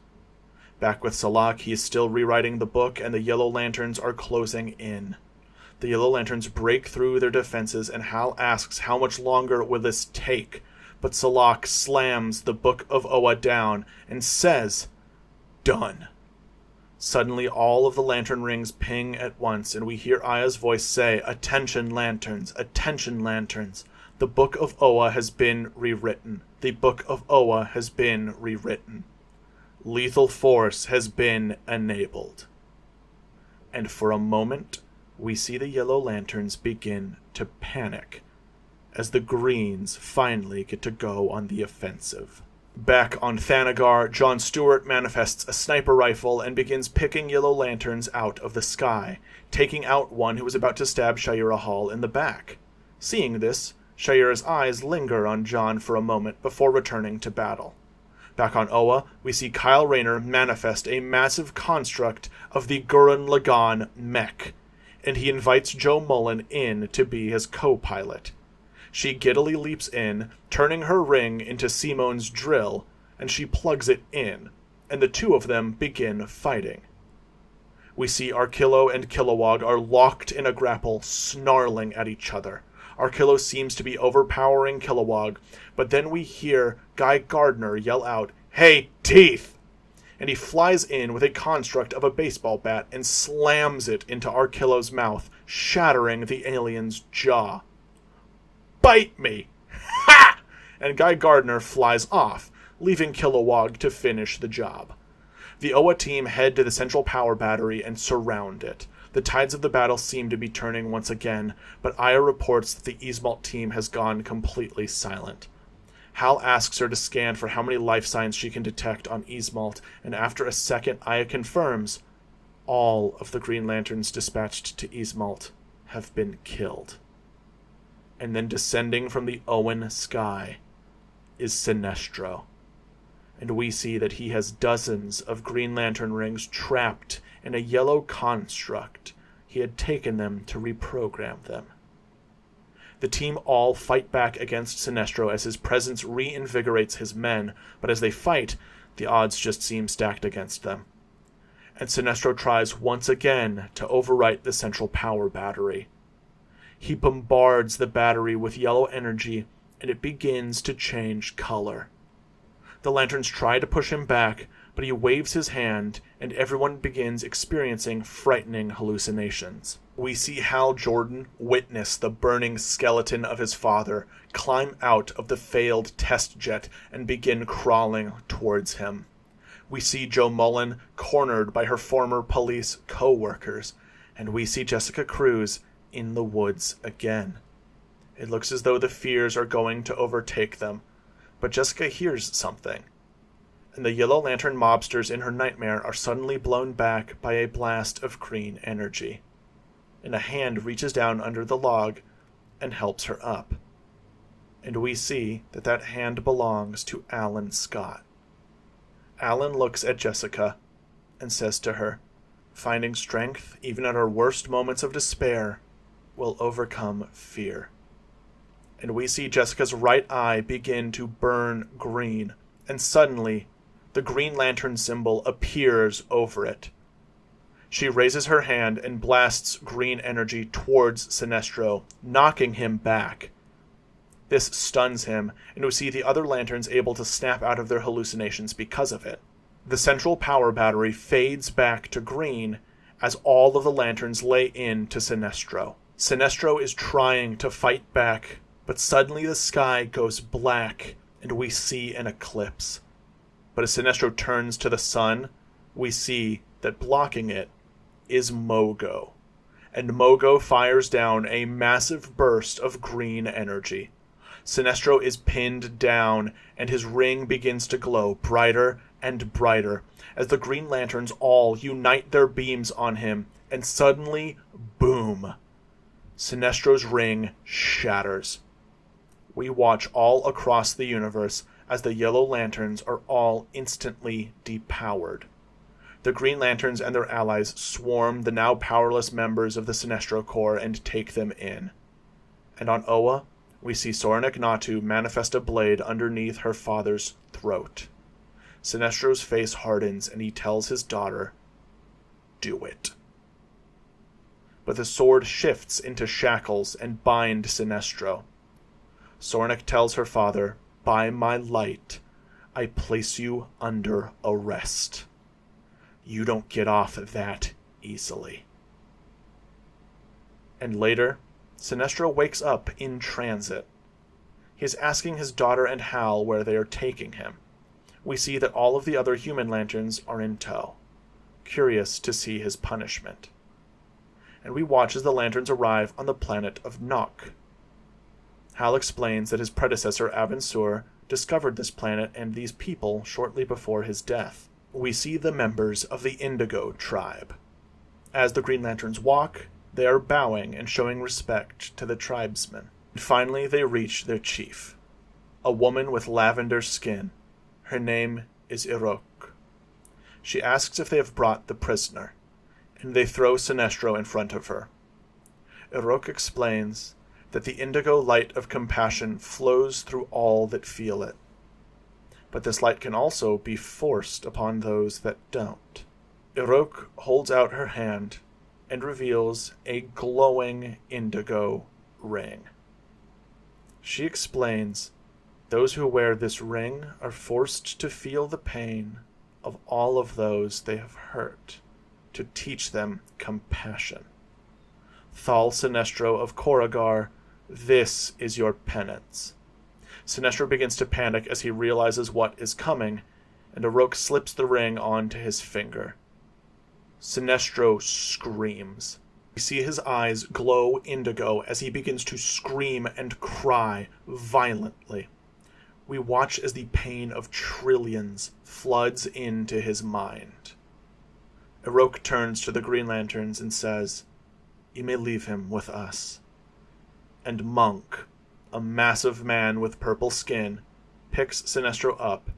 Back with Salak, he is still rewriting the book, and the Yellow Lanterns are closing in. The Yellow Lanterns break through their defenses, and Hal asks how much longer will this take, but Salak slams the Book of Oa down and says, "Done." Suddenly all of the lantern rings ping at once, and we hear Aya's voice say, "Attention, Lanterns! Attention, Lanterns! The Book of Oa has been rewritten. The Book of Oa has been rewritten. Lethal force has been enabled." And for a moment, we see the Yellow Lanterns begin to panic, as the Greens finally get to go on the offensive. Back on Thanagar, John Stewart manifests a sniper rifle and begins picking Yellow Lanterns out of the sky, taking out one who was about to stab Shaira Hall in the back. Seeing this, Shaira's eyes linger on John for a moment before returning to battle. Back on Oa, we see Kyle Rayner manifest a massive construct of the Gurren Lagann mech, and he invites Joe Mullen in to be his co-pilot. She giddily leaps in, turning her ring into Simone's drill, and she plugs it in, and the two of them begin fighting. We see Arkillo and Kilowog are locked in a grapple, snarling at each other. Arkillo seems to be overpowering Kilowog, but then we hear Guy Gardner yell out, "Hey, teeth!" And he flies in with a construct of a baseball bat and slams it into Arkillo's mouth, shattering the alien's jaw. "Bite me!" Ha! And Guy Gardner flies off, leaving Kilowog to finish the job. The Oa team head to the central power battery and surround it. The tides of the battle seem to be turning once again, but Aya reports that the Eastmalt team has gone completely silent. Hal asks her to scan for how many life signs she can detect on Eastmalt, and after a second, Aya confirms all of the Green Lanterns dispatched to Eastmalt have been killed. And then descending from the Owen sky is Sinestro. And we see that he has dozens of Green Lantern rings trapped in a yellow construct. He had taken them to reprogram them. The team all fight back against Sinestro as his presence reinvigorates his men, but as they fight, the odds just seem stacked against them. And Sinestro tries once again to overwrite the central power battery. He bombards the battery with yellow energy, and it begins to change color. The Lanterns try to push him back, but he waves his hand, and everyone begins experiencing frightening hallucinations. We see Hal Jordan witness the burning skeleton of his father climb out of the failed test jet and begin crawling towards him. We see Joe Mullen cornered by her former police co-workers, and we see Jessica Cruz in the woods again. It looks as though the fears are going to overtake them, but Jessica hears something, and the Yellow Lantern mobsters in her nightmare are suddenly blown back by a blast of green energy, and a hand reaches down under the log and helps her up. And we see that that hand belongs to Alan Scott. Alan looks at Jessica and says to her, "Finding strength, even at our worst moments of despair, will overcome fear." And we see Jessica's right eye begin to burn green, and suddenly the Green Lantern symbol appears over it. She raises her hand and blasts green energy towards Sinestro, knocking him back. This stuns him, and we see the other Lanterns able to snap out of their hallucinations because of it. The central power battery fades back to green as all of the Lanterns lay in to Sinestro. Sinestro is trying to fight back, but suddenly the sky goes black and we see an eclipse. But as Sinestro turns to the sun, we see that blocking it is Mogo. And Mogo fires down a massive burst of green energy. Sinestro is pinned down, and his ring begins to glow brighter and brighter as the Green Lanterns all unite their beams on him, and suddenly, boom! Sinestro's ring shatters. We watch all across the universe as the Yellow Lanterns are all instantly depowered. The Green Lanterns and their allies swarm the now powerless members of the Sinestro Corps and take them in. And on Oa, we see Soranik Natu manifest a blade underneath her father's throat. Sinestro's face hardens and he tells his daughter, "Do it." But the sword shifts into shackles and bind Sinestro. Soranik tells her father, "By my light, I place you under arrest. You don't get off that easily." And later, Sinestro wakes up in transit. He is asking his daughter and Hal where they are taking him. We see that all of the other human lanterns are in tow, curious to see his punishment. And we watch as the lanterns arrive on the planet of Nock. Hal explains that his predecessor, Abin Sur, discovered this planet and these people shortly before his death. We see the members of the Indigo tribe. As the Green Lanterns walk, they are bowing and showing respect to the tribesmen. And finally, they reach their chief, a woman with lavender skin. Her name is Irok. She asks if they have brought the prisoner, and they throw Sinestro in front of her. Irok explains that the indigo light of compassion flows through all that feel it. But this light can also be forced upon those that don't. Irok holds out her hand and reveals a glowing indigo ring. She explains those who wear this ring are forced to feel the pain of all of those they have hurt, to teach them compassion. Thal Sinestro of Koragar, this is your penance. Sinestro begins to panic as he realizes what is coming, and Irok slips the ring onto his finger. Sinestro screams. We see his eyes glow indigo as he begins to scream and cry violently. We watch as the pain of trillions floods into his mind. Irok turns to the Green Lanterns and says, "You may leave him with us." And Monk, a massive man with purple skin, picks Sinestro up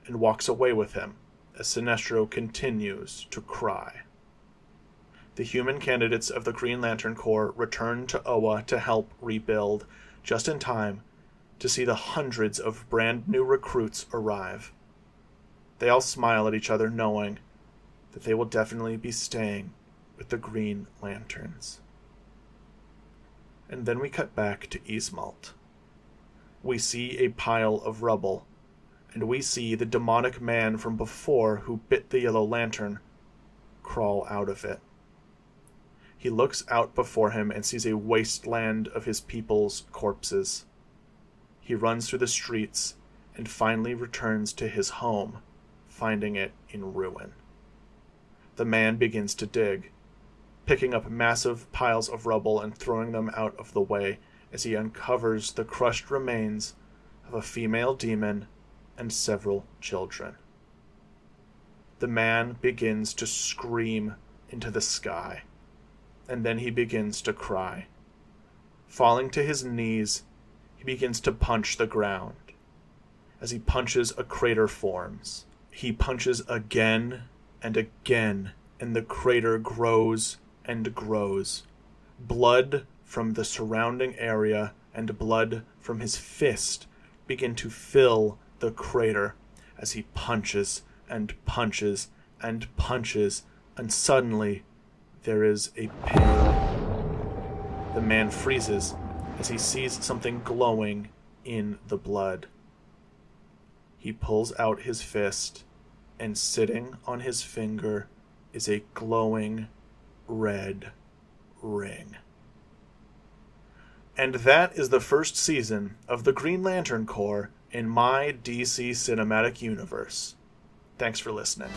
and walks away with him as Sinestro continues to cry. The human candidates of the Green Lantern Corps return to Oa to help rebuild, just in time to see the hundreds of brand new recruits arrive. They all smile at each other, knowing that they will definitely be staying with the Green Lanterns. And then we cut back to Ismalt. We see a pile of rubble, and we see the demonic man from before who bit the Yellow Lantern crawl out of it. He looks out before him and sees a wasteland of his people's corpses. He runs through the streets and finally returns to his home, finding it in ruin. The man begins to dig, picking up massive piles of rubble and throwing them out of the way as he uncovers the crushed remains of a female demon and several children. The man begins to scream into the sky, and then he begins to cry. Falling to his knees, he begins to punch the ground. As he punches, a crater forms. He punches again and again, and the crater grows and grows. Blood from the surrounding area and blood from his fist begin to fill the crater as he punches and punches and punches, and suddenly there is a pain. The man freezes as he sees something glowing in the blood. He pulls out his fist, and sitting on his finger is a glowing red ring. And that is the first season of the Green Lantern Corps in my DC Cinematic Universe. Thanks for listening.